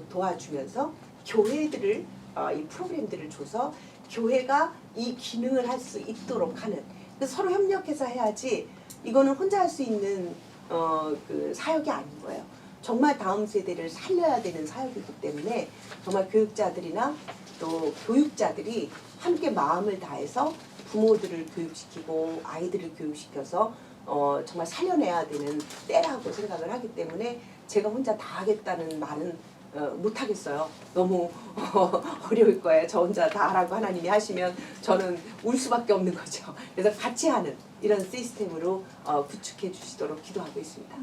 S5: 도와주면서 교회들을 이 프로그램들을 줘서 교회가 이 기능을 할 수 있도록 하는, 서로 협력해서 해야지 이거는 혼자 할 수 있는 그 사역이 아닌 거예요. 정말 다음 세대를 살려야 되는 사역이기 때문에 정말 교육자들이나 또 교육자들이 함께 마음을 다해서 부모들을 교육시키고 아이들을 교육시켜서 정말 살려내야 되는 때라고 생각을 하기 때문에 제가 혼자 다 하겠다는 말은 못하겠어요. 너무 어려울 거예요. 저 혼자 다 하라고 하나님이 하시면 저는 울 수밖에 없는 거죠. 그래서 같이 하는 이런 시스템으로 구축해 주시도록 기도하고 있습니다.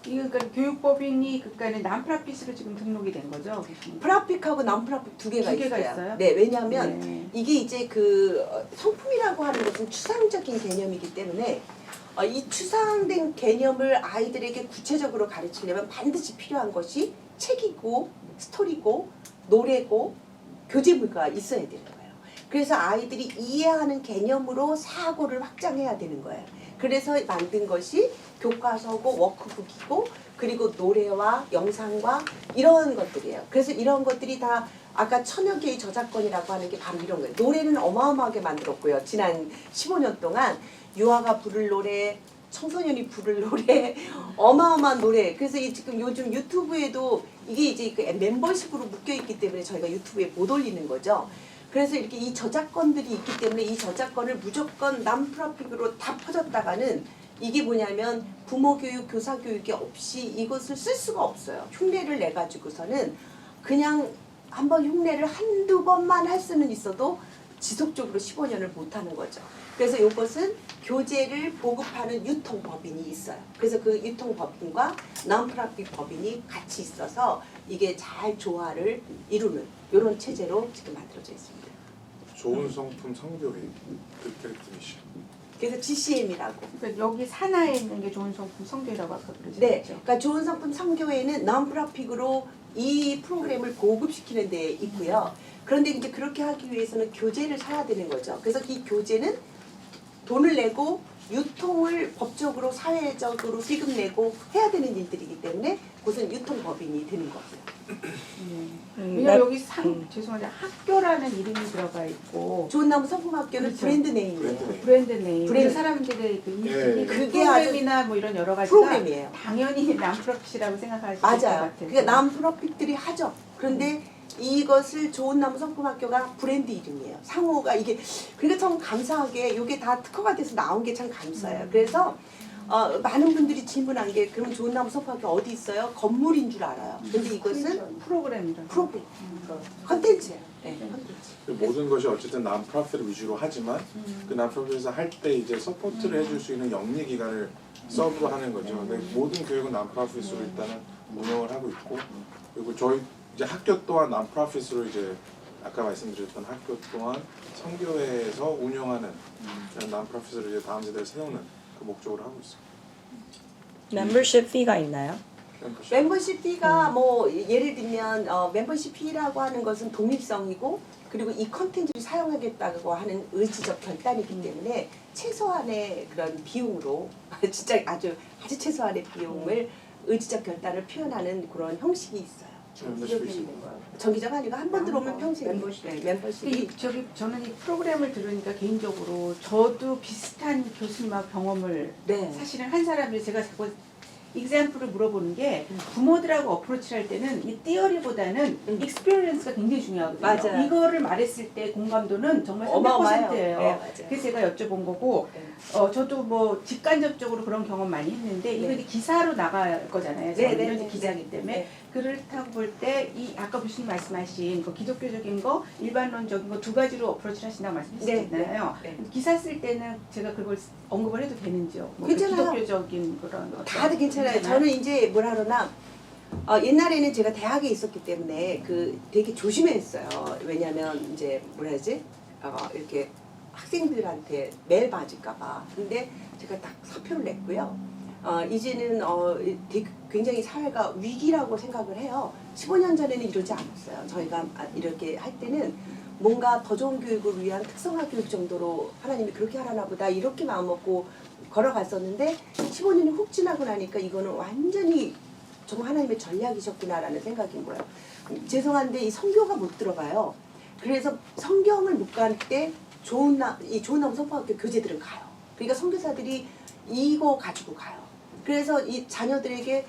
S1: 이 그러니까 교육법인이 그러니까 난프라핏으로 지금 등록이 된 거죠.
S5: 프라픽하고 난프라픽 두 개가
S1: 두 개가
S5: 있어요.
S1: 있어요?
S5: 네, 왜냐하면
S1: 네.
S5: 이게 이제 그 성품이라고 하는 것은 추상적인 개념이기 때문에 이 추상된 개념을 아이들에게 구체적으로 가르치려면 반드시 필요한 것이 책이고 스토리고 노래고 교재물가 있어야 되는 거예요. 그래서 아이들이 이해하는 개념으로 사고를 확장해야 되는 거예요. 그래서 만든 것이 교과서고 워크북이고 그리고 노래와 영상과 이런 것들이에요. 그래서 이런 것들이 다 아까 천여 개의 저작권이라고 하는 게 바로 이런 거예요. 노래는 어마어마하게 만들었고요. 지난 15년 동안 유아가 부를 노래, 청소년이 부를 노래, 어마어마한 노래. 그래서 지금 요즘 유튜브에도 이게 이제 그 멤버십으로 묶여 있기 때문에 저희가 유튜브에 못 올리는 거죠. 그래서 이렇게 이 저작권들이 있기 때문에 이 저작권을 무조건 난프라픽으로 다 퍼졌다가는 이게 뭐냐면 부모 교육, 교사 교육이 없이 이것을 쓸 수가 없어요. 흉내를 내 가지고서는 그냥 한번 흉내를 한두 번만 할 수는 있어도 지속적으로 15년을 못 하는 거죠. 그래서 이것은 교재를 보급하는 유통법인이 있어요. 그래서 그 유통법인과 난프라핏 법인이 같이 있어서 이게 잘 조화를 이루는 이런 체제로 지금 만들어져 있습니다.
S4: 좋은 성품 성교회 그 캐릭터미션.
S5: 그래서 GCM이라고.
S1: 그러니까 여기 산하에 있는 게 좋은 성품 성교라고 아까 그러셨죠.
S5: 네, 그러니까 좋은 성품 성교회는 난프라핏으로 이 프로그램을 보급시키는 데 있고요. 그런데 이제 그렇게 하기 위해서는 교재를 사야 되는 거죠. 그래서 이 교재는 돈을 내고 유통을 법적으로 사회적으로 세금 내고 해야 되는 일들이기 때문에 그것은 유통법인이 되는 거고요.
S1: 왜냐면 여기 죄송한데 학교라는 이름이 들어가 있고
S5: 좋은 나무 성품학교는
S1: 그렇죠.
S5: 브랜드 네임이에요.
S4: 브랜드 네임.
S1: 브랜드 네임,
S5: 브랜드.
S1: 그 사람들의 그 인식이
S4: 예.
S1: 그
S5: 그게
S1: 프로그램이나 뭐 이런 여러 가지가
S5: 프로그램이에요.
S1: 당연히 난프라핏이라고 생각할 수 있을 것
S5: 맞아요.
S1: 같아요.
S5: 그게 난프로핏들이 하죠. 그런데 이것을 좋은 나무 성품학교가 브랜드 이름이에요. 상호가 이게 그러니까 참 감사하게 이게 다 특허가 돼서 나온 게 참 감사해요. 그래서 많은 분들이 질문한 게 그럼 좋은 나무 성품학교 어디 있어요? 건물인 줄 알아요. 근데 이것은
S1: 프로그램이라고.
S5: 프로그램, 컨텐츠예요. 네, 컨텐츠.
S4: 모든 것이 어쨌든 난프라핏을 위주로 하지만 그 난프라핏에서 할 때 이제 서포트를 해줄 수 있는 영리 기관을 서브로 하는 거죠. 근데 모든 교육은 난프라핏으로 일단은 운영을 하고 있고, 그리고 저희 이제 학교 또한 난프라핏으로 이제 아까 말씀드렸던 학교 또한 성교회에서 운영하는 그런 난프라핏을 이제 다음 세대를 세우는 그 목적으로 하고 있습니다.
S7: 멤버십 피가 있나요?
S5: 멤버십 피가 뭐 예를 들면 멤버십 피라고 하는 것은 독립성이고 그리고 이 컨텐츠를 사용하겠다고 하는 의지적 결단이기 때문에 최소한의 그런 비용으로 진짜 아주 최소한의 비용을 의지적 결단을 표현하는 그런 형식이 있어요. 정기적 아니고 한 번 들어오면 평생 멤버십이.
S1: 저는 이 프로그램을 들으니까 개인적으로 저도 비슷한 교수님하고 경험을
S5: 네.
S1: 사실은 한 사람이 제가 자꾸 example을 물어보는 게 부모들하고 어프로치를 할 때는 이 티어리보다는 익스피리언스가 굉장히 중요하거든요.
S5: 맞아요.
S1: 이거를 말했을 때 공감도는 정말
S5: 어마어마해요.
S1: 300%예요.
S5: 네, 맞아요.
S1: 그래서 제가 여쭤본 거고
S5: 네.
S1: 저도 뭐 직간접적으로 그런 경험 많이 했는데 이거
S5: 네.
S1: 이제 기사로 나갈 거잖아요.
S5: 네,
S1: 저는
S5: 네,
S1: 기자이기 때문에
S5: 네.
S1: 그렇다고 볼 때 이 아까 교수님 말씀하신 그 기독교적인 거 일반론적인 거 두 가지로 어프로치를 하신다고 말씀하셨잖아요.
S5: 네, 네.
S1: 기사 쓸 때는 제가 그걸 언급을 해도 되는지요? 뭐
S5: 괜찮아요.
S1: 기독교적인 그런 어떤
S5: 다들 괜찮아요. 저는 이제 뭐라 그러나 옛날에는 제가 대학에 있었기 때문에 그 되게 조심했어요. 왜냐하면 이제 뭐라 해야지 이렇게 학생들한테 매일 맞을까봐. 근데 제가 딱 사표를 냈고요. 이제는 되게 굉장히 사회가 위기라고 생각을 해요. 15년 전에는 이러지 않았어요. 저희가 이렇게 할 때는 뭔가 더 좋은 교육을 위한 특성화 교육 정도로 하나님이 그렇게 하라나 보다 이렇게 마음먹고 걸어갔었는데 15년이 훅 지나고 나니까 이거는 완전히 정말 하나님의 전략이셨구나라는 생각인 거예요. 죄송한데 이 성교가 못 들어가요. 그래서 성경을 못 갈 때 좋은 나무 선포학교 교재들은 가요. 그러니까 선교사들이 이거 가지고 가요. 그래서 이 자녀들에게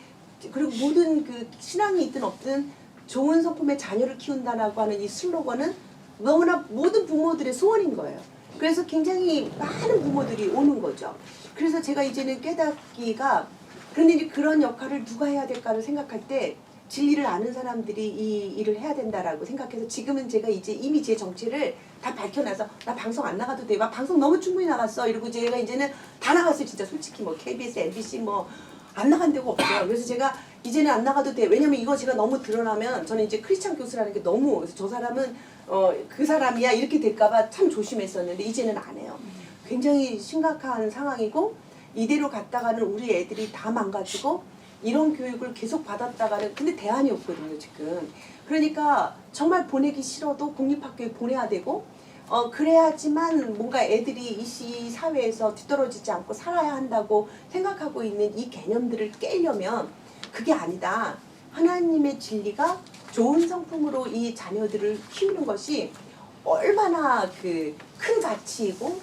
S5: 그리고 모든 그 신앙이 있든 없든 좋은 성품의 자녀를 키운다라고 하는 이 슬로건은 너무나 모든 부모들의 소원인 거예요. 그래서 굉장히 많은 부모들이 오는 거죠. 그래서 제가 이제는 깨닫기가 그런데 이제 그런 역할을 누가 해야 될까를 생각할 때 진리를 아는 사람들이 이 일을 해야 된다라고 생각해서 지금은 제가 이제 이미 제 정체를 다 밝혀놔서 나 방송 안 나가도 돼. 막 방송 너무 충분히 나갔어. 이러고 제가 이제는 다 나갔어요. 진짜 솔직히 뭐 KBS, MBC 뭐 안 나간 데가 없어요. 그래서 제가 이제는 안 나가도 돼. 왜냐면 이거 제가 너무 드러나면 저는 이제 크리스찬 교수라는 게 너무 그래서 저 사람은 그 사람이야 이렇게 될까봐 참 조심했었는데 이제는 안 해요. 굉장히 심각한 상황이고 이대로 갔다가는 우리 애들이 다 망가지고 이런 교육을 계속 받았다가는 근데 대안이 없거든요 지금. 그러니까 정말 보내기 싫어도 공립학교에 보내야 되고 그래야지만 뭔가 애들이 이 사회에서 뒤떨어지지 않고 살아야 한다고 생각하고 있는 이 개념들을 깨려면 그게 아니다. 하나님의 진리가 좋은 성품으로 이 자녀들을 키우는 것이 얼마나 그 큰 가치이고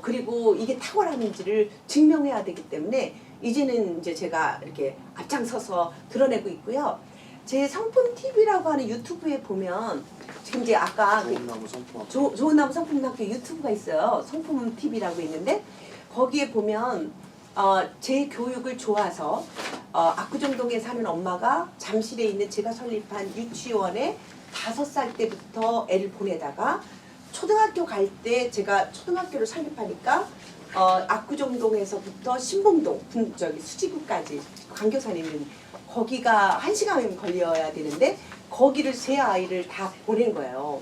S5: 그리고 이게 탁월함인지를 증명해야 되기 때문에 이제는 이제 제가 이렇게 앞장서서 드러내고 있고요. 제 성품 TV라고 하는 유튜브에 보면 지금 이제 아까
S4: 좋은 나무 성품
S5: 좋은 나무 성품학교 유튜브가 있어요. 성품 TV라고 있는데 거기에 보면 제 교육을 좋아서 압구정동에 사는 엄마가 잠실에 있는 제가 설립한 유치원에 5살 때부터 애를 보내다가 초등학교 갈 때 제가 초등학교를 설립하니까 압구정동에서부터 신봉동 수지구까지 광교산에 있는 거기가 1시간 걸려야 되는데 거기를 세 아이를 다 보낸 거예요.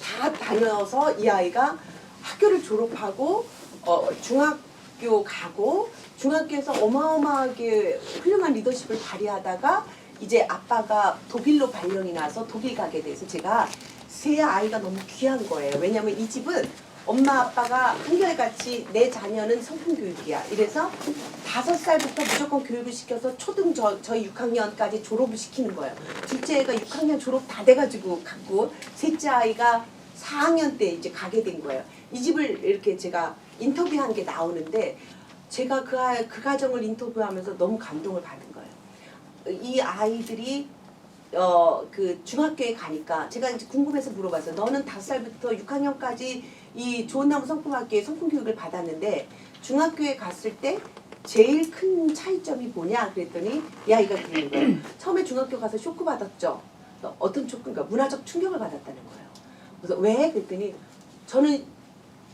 S5: 다 다녀서 이 아이가 학교를 졸업하고 중학교 가고 중학교에서 어마어마하게 훌륭한 리더십을 발휘하다가 이제 아빠가 독일로 발령이 나서 독일 가게 돼서 제가 세 아이가 너무 귀한 거예요. 왜냐면 이 집은 엄마 아빠가 한결같이 내 자녀는 성품교육이야. 이래서 5살부터 무조건 교육을 시켜서 저희 6학년까지 졸업을 시키는 거예요. 둘째 애가 6학년 졸업 다 돼가지고 갔고 셋째 아이가 4학년 때 이제 가게 된 거예요. 이 집을 이렇게 제가 인터뷰한 게 나오는데 제가 그 가정을 인터뷰하면서 너무 감동을 받은 거예요. 이 아이들이 그 중학교에 가니까 제가 이제 궁금해서 물어봤어요. 너는 5살부터 6학년까지 이 좋은 나무 성품학교에 성품교육을 받았는데 중학교에 갔을 때 제일 큰 차이점이 뭐냐 그랬더니 이 아이가 그러는 거예요. 처음에 중학교 가서 쇼크 받았죠. 어떤 쇼크인가 문화적 충격을 받았다는 거예요. 그래서 왜? 그랬더니 저는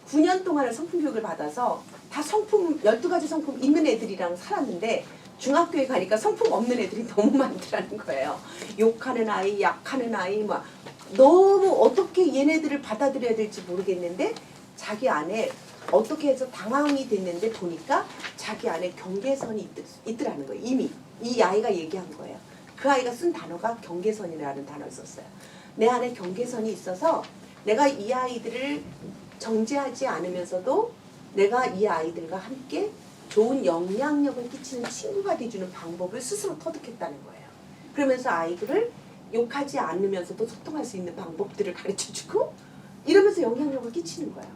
S5: 9년 동안을 성품교육을 받아서 다 성품 12가지 성품 있는 애들이랑 살았는데 중학교에 가니까 성품 없는 애들이 너무 많더라는 거예요. 욕하는 아이, 약하는 아이, 막 너무 어떻게 얘네들을 받아들여야 될지 모르겠는데 자기 안에 어떻게 해서 당황이 됐는데 보니까 자기 안에 경계선이 있더라는 거예요. 이미 이 아이가 얘기한 거예요. 그 아이가 쓴 단어가 경계선이라는 단어를 썼어요. 내 안에 경계선이 있어서 내가 이 아이들을 정죄하지 않으면서도 내가 이 아이들과 함께 좋은 영향력을 끼치는 친구가 돼주는 방법을 스스로 터득했다는 거예요. 그러면서 아이들을 욕하지 않으면서도 소통할 수 있는 방법들을 가르쳐주고 이러면서 영향력을 끼치는 거예요.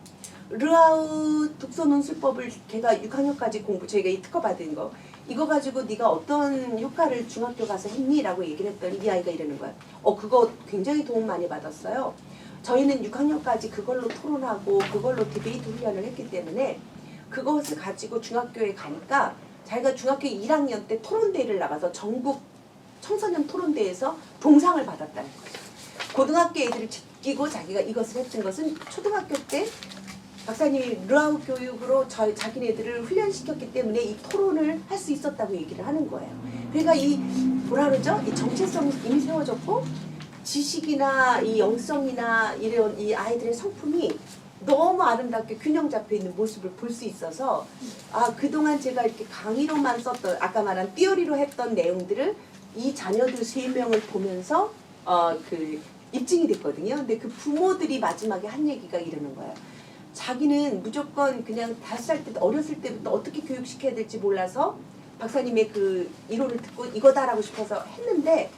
S5: 르아우 독서논술법을 걔가 6학년까지 저희가 이 특허 받은 거 이거 가지고 네가 어떤 효과를 중학교 가서 했니? 라고 얘기를 했더니 이 아이가 이러는 거야. 그거 굉장히 도움 많이 받았어요. 저희는 6학년까지 그걸로 토론하고 그걸로 디베이트 훈련을 했기 때문에 그것을 가지고 중학교에 가니까 자기가 중학교 1학년 때 토론대회를 나가서 전국 청소년 토론대회에서 동상을 받았다는 거예요. 고등학교 애들을 제끼고 자기가 이것을 했던 것은 초등학교 때 박사님이 르아우 교육으로 자기네들을 훈련시켰기 때문에 이 토론을 할 수 있었다고 얘기를 하는 거예요. 그러니까 이 뭐라 그러죠? 이 정체성이 이미 세워졌고 지식이나 이 영성이나 이런 이 아이들의 성품이 너무 아름답게 균형 잡혀 있는 모습을 볼 수 있어서 그동안 제가 이렇게 강의로만 썼던 아까 말한 띠어리로 했던 내용들을 이 자녀들 3명을 보면서 그 입증이 됐거든요. 근데 그 부모들이 마지막에 한 얘기가 이러는 거예요. 자기는 무조건 그냥 5살 때 어렸을 때부터 어떻게 교육시켜야 될지 몰라서 박사님의 그 이론을 듣고 이거다라고 싶어서 했는데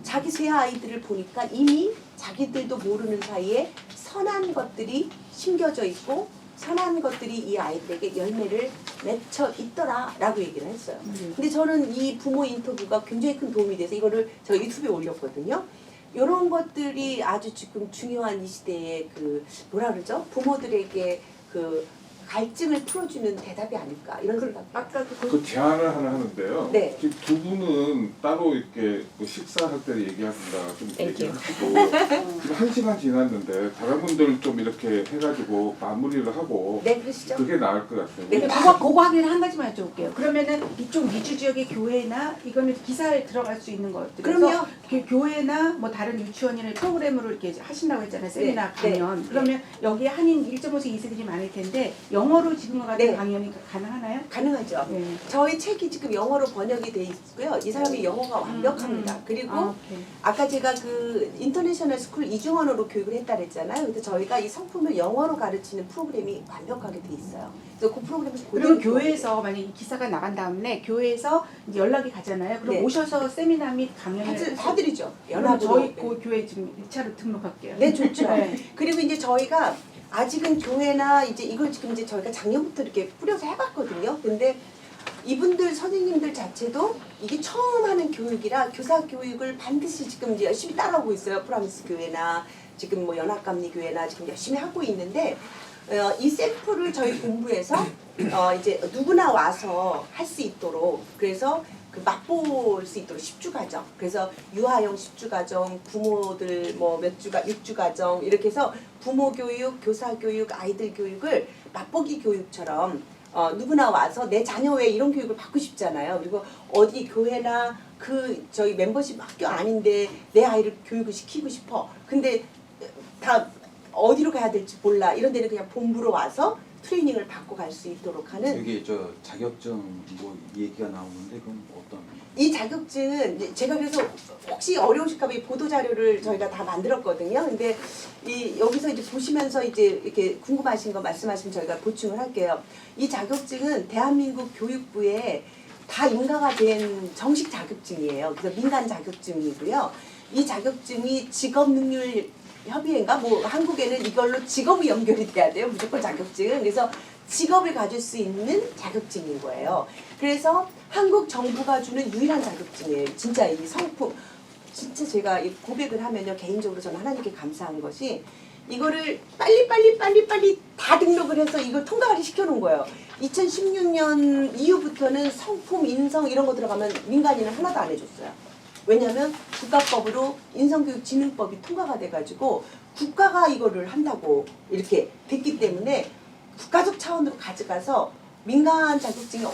S5: 자기 세 아이들을 보니까 이미 자기들도 모르는 사이에 선한 것들이 심겨져 있고 선한 것들이 이 아이들에게 열매를 맺혀 있더라라고 얘기를 했어요. 근데 저는 이 부모 인터뷰가 굉장히 큰 도움이 돼서 이거를 저 유튜브에 올렸거든요. 이런 것들이 아주 지금 중요한 이 시대에 그 뭐라 그러죠? 부모들에게 그 갈증을 풀어주는 대답이 아닐까 이런 생각이.
S1: 아까
S8: 그 제안을 하나 하는데요.
S5: 네.
S8: 지금 두 분은 따로 이렇게 그 식사할 때 얘기하신다 좀
S7: Thank you.
S8: 얘기하시고 지금 1시간 지났는데 다른 분들 좀 이렇게 해가지고 마무리를 하고
S5: 네, 그러시죠.
S8: 그게 나을 것 같아요.
S5: 네.
S1: 그거 하긴 한 가지만 여쭤볼게요. 그러면은 이쪽 미주 지역의 교회나 이거는 기사에 들어갈 수 있는 것들.
S5: 그럼요.
S1: 교회나 뭐 다른 유치원이나 프로그램으로 이렇게 하신다고 했잖아요. 세미나
S5: 네.
S1: 강연.
S5: 네.
S1: 그러면 여기에 한인 1.5세 2세들이 많을 텐데 영어로 지금과 같은
S5: 네.
S1: 강연이 가능하나요?
S5: 가능하죠.
S1: 네.
S5: 저희 책이 지금 영어로 번역이 돼 있고요. 이 사람이 영어가 완벽합니다. 그리고
S1: 오케이.
S5: 아까 제가 그 인터내셔널 스쿨 이중언어로 교육을 했다 그랬잖아요. 근데 저희가 이 성품을 영어로 가르치는 프로그램이 완벽하게 돼 있어요. 그래서 그 프로그램을
S1: 그럼 교회에서 만약 이 기사가 나간 다음에 교회에서 이제 연락이 가잖아요. 그럼
S5: 네.
S1: 오셔서 세미나 및 강연을
S5: 해드리죠.
S1: 그럼
S5: 연합으로.
S1: 저희 그 교회 지금 1차로 등록할게요.
S5: 네, 좋죠.
S1: 네.
S5: 그리고 이제 저희가 아직은 교회나 이제 이걸 지금 이제 저희가 작년부터 이렇게 뿌려서 해봤거든요. 근데 이분들 선생님들 자체도 이게 처음 하는 교육이라 교사 교육을 반드시 지금 이제 열심히 따라오고 있어요. 프라미스 교회나 지금 뭐 연합감리 교회나 지금 열심히 하고 있는데 이 샘플을 저희 본부에서 이제 누구나 와서 할 수 있도록 그래서 그 맛볼 수 있도록 10주 과정. 그래서 유아용 10주 과정, 부모들 뭐 몇 주가 6주 과정 이렇게 해서 부모 교육, 교사 교육, 아이들 교육을 맛보기 교육처럼 누구나 와서 내 자녀 왜 이런 교육을 받고 싶잖아요. 그리고 어디 교회나 그 저희 멤버십 학교 아닌데 내 아이를 교육을 시키고 싶어. 근데 다 어디로 가야 될지 몰라. 이런 데는 그냥 본부로 와서 트레이닝을 받고 갈 수 있도록 하는.
S6: 여기 저 자격증 뭐 얘기가 나오는데 그럼 어떤?
S5: 이 자격증은 이제 제가 그래서 혹시 어려우실까 봐 이 보도 자료를 저희가 다 만들었거든요. 근데 이 여기서 이제 보시면서 이제 이렇게 궁금하신 거 말씀하시면 저희가 보충을 할게요. 이 자격증은 대한민국 교육부에 다 인가가 된 정식 자격증이에요. 그래서 민간 자격증이고요. 이 자격증이 직업능률 협의회인가 뭐 한국에는 이걸로 직업이 연결이 돼야 돼요. 무조건 자격증은. 그래서 직업을 가질 수 있는 자격증인 거예요. 그래서 한국 정부가 주는 유일한 자격증이에요. 진짜 이 성품. 진짜 제가 이 고백을 하면요. 개인적으로 저는 하나님께 감사한 것이 이거를 빨리 다 등록을 해서 이걸 통과를 시켜놓은 거예요. 2016년 이후부터는 성품, 인성 이런 거 들어가면 민간인은 하나도 안 해줬어요. 왜냐하면 국가법으로 인성교육진흥법이 통과가 돼가지고 국가가 이거를 한다고 이렇게 됐기 때문에 국가적 차원으로 가져가서 민간 자격증이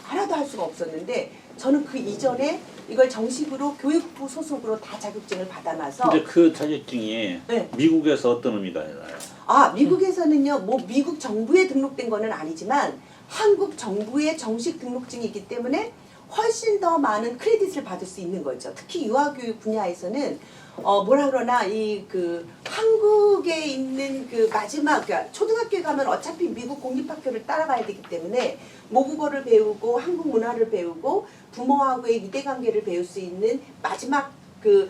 S5: 하나도 할 수가 없었는데 저는 그 이전에 이걸 정식으로 교육부 소속으로 다 자격증을 받아놔서
S9: 근데 그 자격증이
S5: 네.
S9: 미국에서 어떤 의미가 있나요?
S5: 미국에서는요 뭐 미국 정부에 등록된 거는 아니지만 한국 정부의 정식 등록증이기 때문에 훨씬 더 많은 크레딧을 받을 수 있는 거죠. 특히 유아교육 분야에서는 뭐라 그러나 이 그 한국에 있는 그 마지막 그러니까 초등학교에 가면 어차피 미국 공립학교를 따라가야 되기 때문에 모국어를 배우고 한국 문화를 배우고 부모하고의 유대관계를 배울 수 있는 마지막 그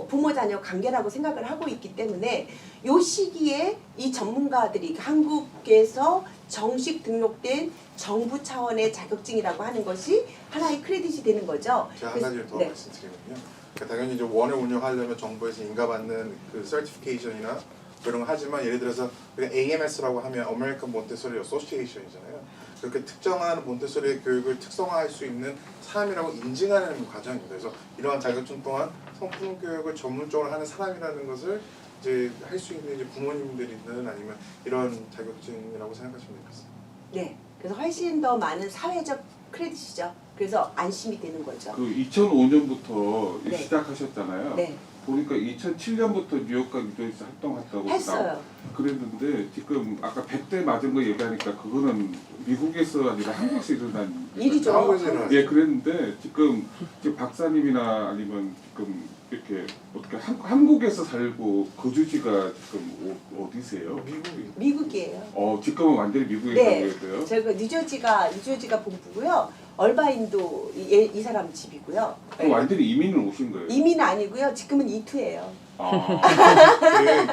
S5: 부모 자녀 관계라고 생각을 하고 있기 때문에 요 시기에 이 전문가들이 한국에서 정식 등록된 정부 차원의 자격증이라고 하는 것이 하나의 크레딧이 되는 거죠.
S4: 제가 한 가지 더
S5: 네.
S4: 말씀드리면요. 그러니까 당연히 이제 원을 운영하려면 정부에서 인가받는 그 서티피케이션이나 그런 거 하지만 예를 들어서 그냥 AMS라고 하면 American Montessori Association이잖아요. 그렇게 특정한 몬테소리 교육을 특성화할 수 있는 사람이라고 인증하는 과정입니다. 그래서 이러한 자격증 또한 성품 교육을 전문적으로 하는 사람이라는 것을 이제 할 수 있는 이제 부모님들이든 아니면 이런 자격증이라고 생각하시면 되겠어요.
S5: 네. 그래서 훨씬 더 많은 사회적 크레딧이죠. 그래서 안심이 되는 거죠.
S8: 그 2005년부터
S5: 네.
S8: 시작하셨잖아요.
S5: 네.
S8: 보니까 2007년부터 뉴욕과 미도에서 활동했다고
S5: 했어요.
S8: 그랬는데 지금 아까 100대 맞은 거 얘기하니까 그거는 미국에서 아니라 한국에서 일어난
S5: 일이죠.
S4: 한국에서 일어났어요.
S8: 예, 그랬는데 지금 박사님이나 아니면 지금 이렇게 어떻게 한국에서 살고 거주지가 지금 어디세요?
S4: 미국이
S5: 미국이에요.
S8: 지금은 완전히 미국에
S5: 네.
S8: 살고 계세요?
S5: 제가 뉴저지가 본부고요. 얼바인도 이 사람 집이고요.
S8: 그럼 완전히 이민을 오신 거예요?
S5: 이민 아니고요. 지금은 이투예요.
S8: 아,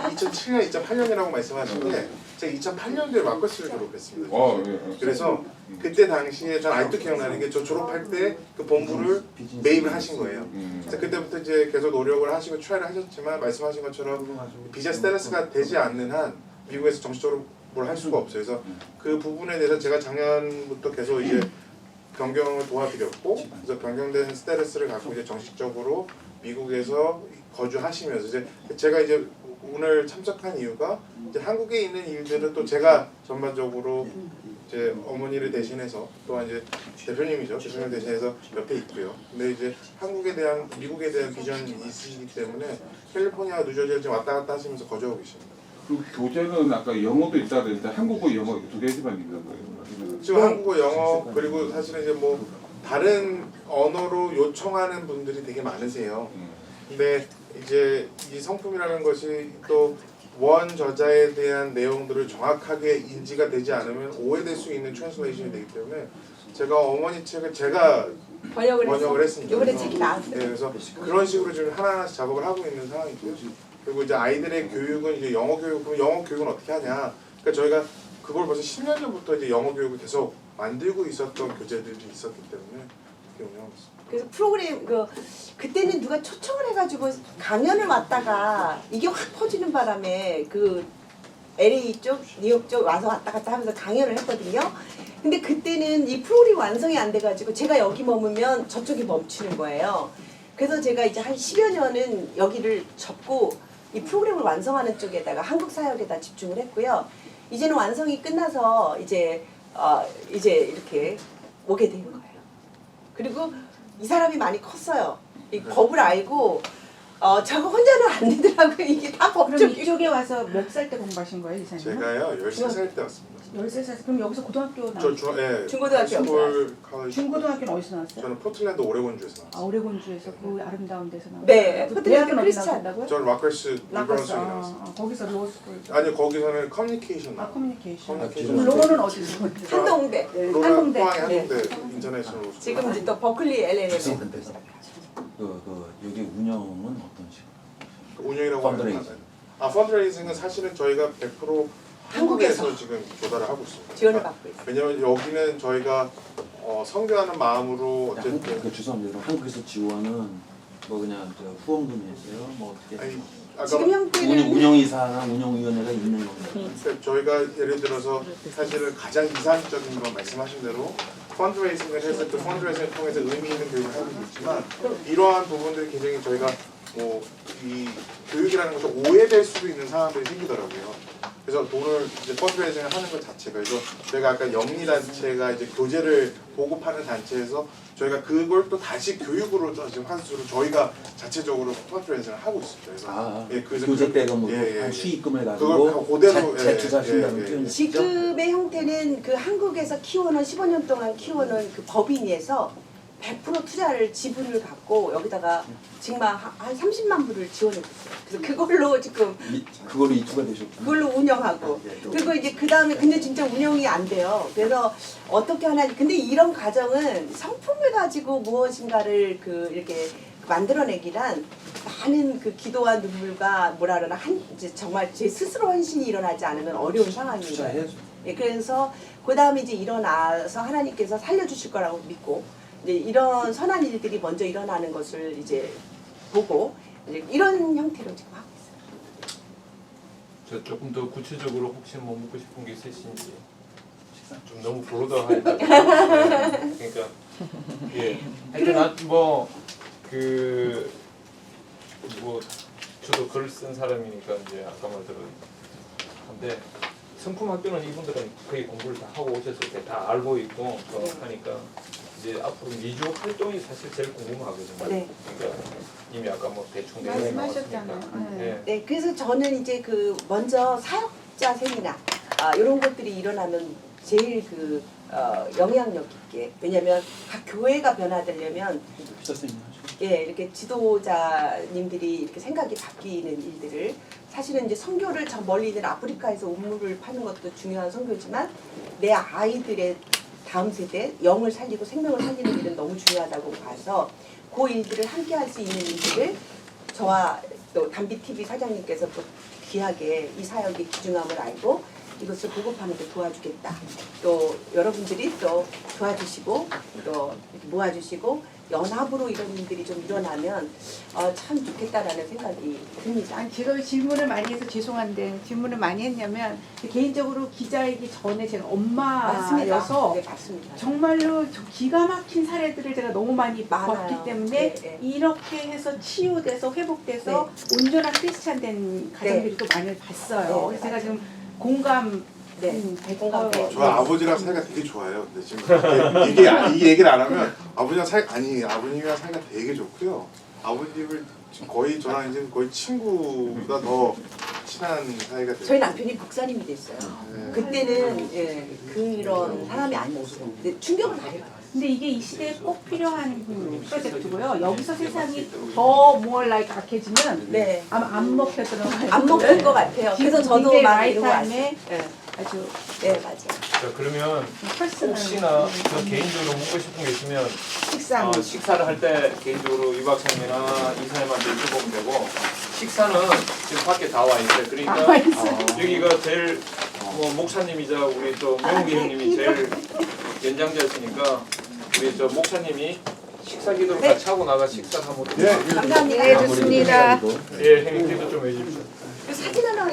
S4: 그 2007년, 2008년이라고 말씀하셨는데 제가 2008년도에 마커스를 졸업했습니다.
S8: 예.
S4: 그래서 그때 당시에 전 아직도 기억나는 게 저 졸업할 때 그 본부를 매입을 하신 거예요. 그래서 그때부터 이제 계속 노력을 하시고 트라이를 하셨지만 말씀하신 것처럼 비자 스테러스가 되지 않는 한 미국에서 정식적으로 뭘 할 수가 없어요. 그래서 그 부분에 대해서 제가 작년부터 계속 이제 변경을 도와드렸고, 그래서 변경된 스테러스를 갖고 이제 정식적으로 미국에서 거주하시면서 이제 제가 이제 오늘 참석한 이유가 이제 한국에 있는 일들은 또 제가 전반적으로 이제 어머니를 대신해서 또한 이제 대표님이죠. 대표님 대신해서 옆에 있고요. 근데 이제 미국에 대한 비전이 있으시기 때문에 캘리포니아, 뉴저지를 지금 왔다 갔다 하시면서 거주하고 계십니다.
S8: 그리고 교재는 아까 영어도 있다 그랬는데 한국어, 영어 두 개지만 있는 거예요?
S4: 지금 한국어, 영어 그리고 사실은 이제 뭐 다른 언어로 요청하는 분들이 되게 많으세요. 근데 이제 이 성품이라는 것이 또 원 저자에 대한 내용들을 정확하게 인지가 되지 않으면 오해될 수 있는 트랜스레이션이 되기 때문에 제가 어머니 책을 제가 번역을 했습니다.
S5: 이번에 책이 나왔어요.
S4: 네, 그래서 그런 식으로 지금 하나하나씩 작업을 하고 있는 상황이고요. 그리고 이제 아이들의 교육은 이제 영어 교육, 그럼 영어 교육은 어떻게 하냐? 그러니까 저희가 그걸 벌써 10년 전부터 이제 영어 교육을 계속 만들고 있었던 교재들이 있었기 때문에 그렇게 운영하고 있습니다.
S5: 그래서 프로그램 그때는 누가 초청을 해가지고 강연을 왔다가 이게 확 퍼지는 바람에 그 LA 쪽, 뉴욕 쪽 와서 왔다 갔다 하면서 강연을 했거든요. 근데 그때는 이 프로그램이 완성이 안 돼가지고 제가 여기 머무면 저쪽이 멈추는 거예요. 그래서 제가 이제 한 10여 년은 여기를 접고 이 프로그램을 완성하는 쪽에다가 한국 사역에다 집중을 했고요. 이제는 완성이 끝나서 이제 이렇게 오게 된 거예요. 그리고 이 사람이 많이 컸어요. 이 법을 알고 저거 혼자는 안 되더라고요. 이게 다
S1: 그럼
S5: 법적이.
S1: 이쪽에 와서 몇 살 때 공부하신 거예요, 이사님?
S4: 제가요 13살 때 왔습니다.
S1: 13살. 그럼 여기서 고등학교
S4: 저
S5: 중고등학교
S4: 스쿨 카லே지.
S1: 중고등학교는 어디서 나왔어요?
S4: 저는 포틀랜드 오레곤주에서 나왔어요.
S1: 오레곤주에서 그 아름다운 데서 나왔어요.
S5: 네,
S1: 그
S5: 포틀랜드
S1: 대학은 어디
S5: 크리스찬.
S1: 나왔다고요?
S4: 저는 라커스
S1: 라커스.
S4: 리버런스에 나왔어요.
S1: 거기서 로스쿨.
S4: 아니요 거기서는 커뮤니케이션 나왔어요.
S1: 커뮤니케이션.
S4: 커뮤니케이션.
S1: 그럼 로는 어디서?
S5: 한동대.
S4: 로라
S1: 한동대.
S4: 포항의
S5: 네.
S4: 한동대 인터내셔널 로스쿨.
S5: 지금 이제 또 버클리 LLM.
S6: 여기 운영은 어떤 식으로?
S4: 운영이라고 하는
S6: 펀드레이징.
S4: 펀드레이징은 사실은 저희가 100% 한국에서 지금 조달을 하고 있습니다.
S5: 지원을 받고 있어요.
S4: 왜냐면 여기는 저희가 선교하는 마음으로 어쨌든
S6: 죄송합니다. 한국에서 지원은 뭐 그냥 후원금이었어요? 뭐 어떻게?
S4: 아니 아까
S5: 지금 형태는
S6: 운영이사나 운영위원회가 있는 건가요?
S4: 그러니까 저희가 예를 들어서 사실은 가장 이상적인 건 말씀하신 대로 펀드레이징을 해서 그 펀드레이징을 통해서 의미 있는 교육을 하고 있지만 이러한 부분들이 굉장히 저희가 뭐 이 교육이라는 것이 오해될 수도 있는 상황들이 생기더라고요. 그래서 돈을 이제 펀드레이징을 하는 것 자체가 그래서 저희가 아까 영리 단체가 이제 교재를 보급하는 단체에서 저희가 그걸 또 다시 교육으로 지금 환수로 저희가 자체적으로 펀드레이징을 하고 있습니다. 그래서 그래서
S6: 교재 떼금으로
S4: 예.
S6: 수익금을
S4: 그걸
S6: 가지고
S4: 그대로
S6: 재투자하신다는 표현이죠?
S5: 지금의 형태는 그 한국에서 키워놓은 15년 동안 키워놓은 그 법인에서 100% 투자를 지분을 갖고 여기다가 지금 한 30만 불을 지원해줬어요. 그래서 그걸로 지금
S6: 그걸로 이투가 되셨고.
S5: 그걸로 운영하고 그리고 이제 그 다음에 근데 진짜 운영이 안 돼요. 그래서 어떻게 하나 근데 이런 과정은 성품을 가지고 무엇인가를 이렇게 만들어내기란 많은 그 기도와 눈물과 뭐라 그러나 이제 정말 제 스스로 헌신이 일어나지 않으면 어려운 상황이에요.
S6: 투자해야죠.
S5: 예, 그래서 그 다음에 이제 일어나서 하나님께서 살려주실 거라고 믿고 이제 이런 선한 일들이 먼저 일어나는 것을 이제 보고 이제 이런 형태로 지금 하고 있어요.
S10: 저 조금 더 구체적으로 혹시 뭐 묻고 싶은 게 있으신지. 좀 너무 브로더하니까. 그러니까 하여튼 뭐 저도 글 쓴 사람이니까 이제 아까 말대로 한데 성품 학교는 이분들은 거의 공부를 다 하고 오셨을 때 다 알고 있고 또 하니까 이제 앞으로 미주 활동이 사실 제일 궁금하거든요.
S5: 네.
S10: 그러니까 이미 아까 뭐 대충 내용이
S1: 말씀하셨잖아요.
S10: 나왔으니까.
S1: 네.
S5: 네, 그래서 저는 이제 그 먼저 사역자 세미나 이런 것들이 일어나면 제일 그 영향력 있게, 왜냐하면 각 교회가 변화되려면 예, 이렇게 지도자님들이 이렇게 생각이 바뀌는 일들을, 사실은 이제 선교를 저 멀리 있는 아프리카에서 우물을 파는 것도 중요한 선교지만 내 아이들의 다음 세대 영을 살리고 생명을 살리는 일은 너무 중요하다고 봐서 그 일들을 함께 할 수 있는 일들을 저와 또 담비TV 사장님께서 또 귀하게 이 사역의 귀중함을 알고 이것을 보급하는 데 도와주겠다. 또 여러분들이 또 도와주시고 또 이렇게 모아주시고 연합으로 이런 일들이 좀 일어나면 참 좋겠다라는 생각이 듭니다.
S1: 아니 제가 왜 질문을 많이 해서 죄송한데 질문을 많이 했냐면 개인적으로 기자이기 전에 제가 엄마여서
S5: 네, 맞습니다.
S1: 정말로 저 기가 막힌 사례들을 제가 너무 많이
S5: 많아요.
S1: 봤기 때문에
S5: 네, 네.
S1: 이렇게 해서 치유돼서 회복돼서 온전한 크리스찬된 가정들이 또 많이 봤어요.
S5: 네,
S1: 그래서 제가
S5: 맞아요.
S1: 지금 공감
S5: 네, 공감돼요.
S4: 저 아버지랑 사이가 되게 좋아요. 근데 지금 이 얘기를 안 하면 아버지랑 아버님이랑 사이가 되게 좋고요. 아버님을 지금 거의 저랑 이제 거의 친구보다 더 친한 사이가 돼요.
S5: 저희 남편이 목사님이 됐어요.
S4: 네.
S5: 그때는 예, 그런 사람이 아니었어요. 근데 충격을 많이 받았어요.
S1: 근데 이게 이 시대에 꼭 필요한 프로젝트고요. 여기서 세상이 더 more like 악해지면
S5: 네.
S1: 아마 안 먹혀들어가요.
S5: 안 먹힐 것 같아요. 그래서 저도 막 이러고 왔어요.
S1: 라이타임에
S5: 네,
S1: 아주
S5: 네 맞아요.
S10: 자 그러면
S1: 퍼스널
S10: 혹시나 저 개인적으로 묻고 싶은 게 있으면
S1: 식사
S10: 식사를 할 때 개인적으로 유 박사님이나 이사님한테 여쭤보면 되고, 식사는 지금 밖에 다 와 있어요. 그러니까
S1: 나와 있어요.
S10: 여기가 제일 뭐 목사님이자 우리 또 명욱이 형님이 제일 연장자시니까 우리 저 목사님이 식사 기도를 같이 하고 나가 식사를 한번
S4: 네.
S5: 감사합니다.
S1: 네, 좋습니다.
S10: 예, 형님 기도 좀 해주십시오.
S5: 사진 하나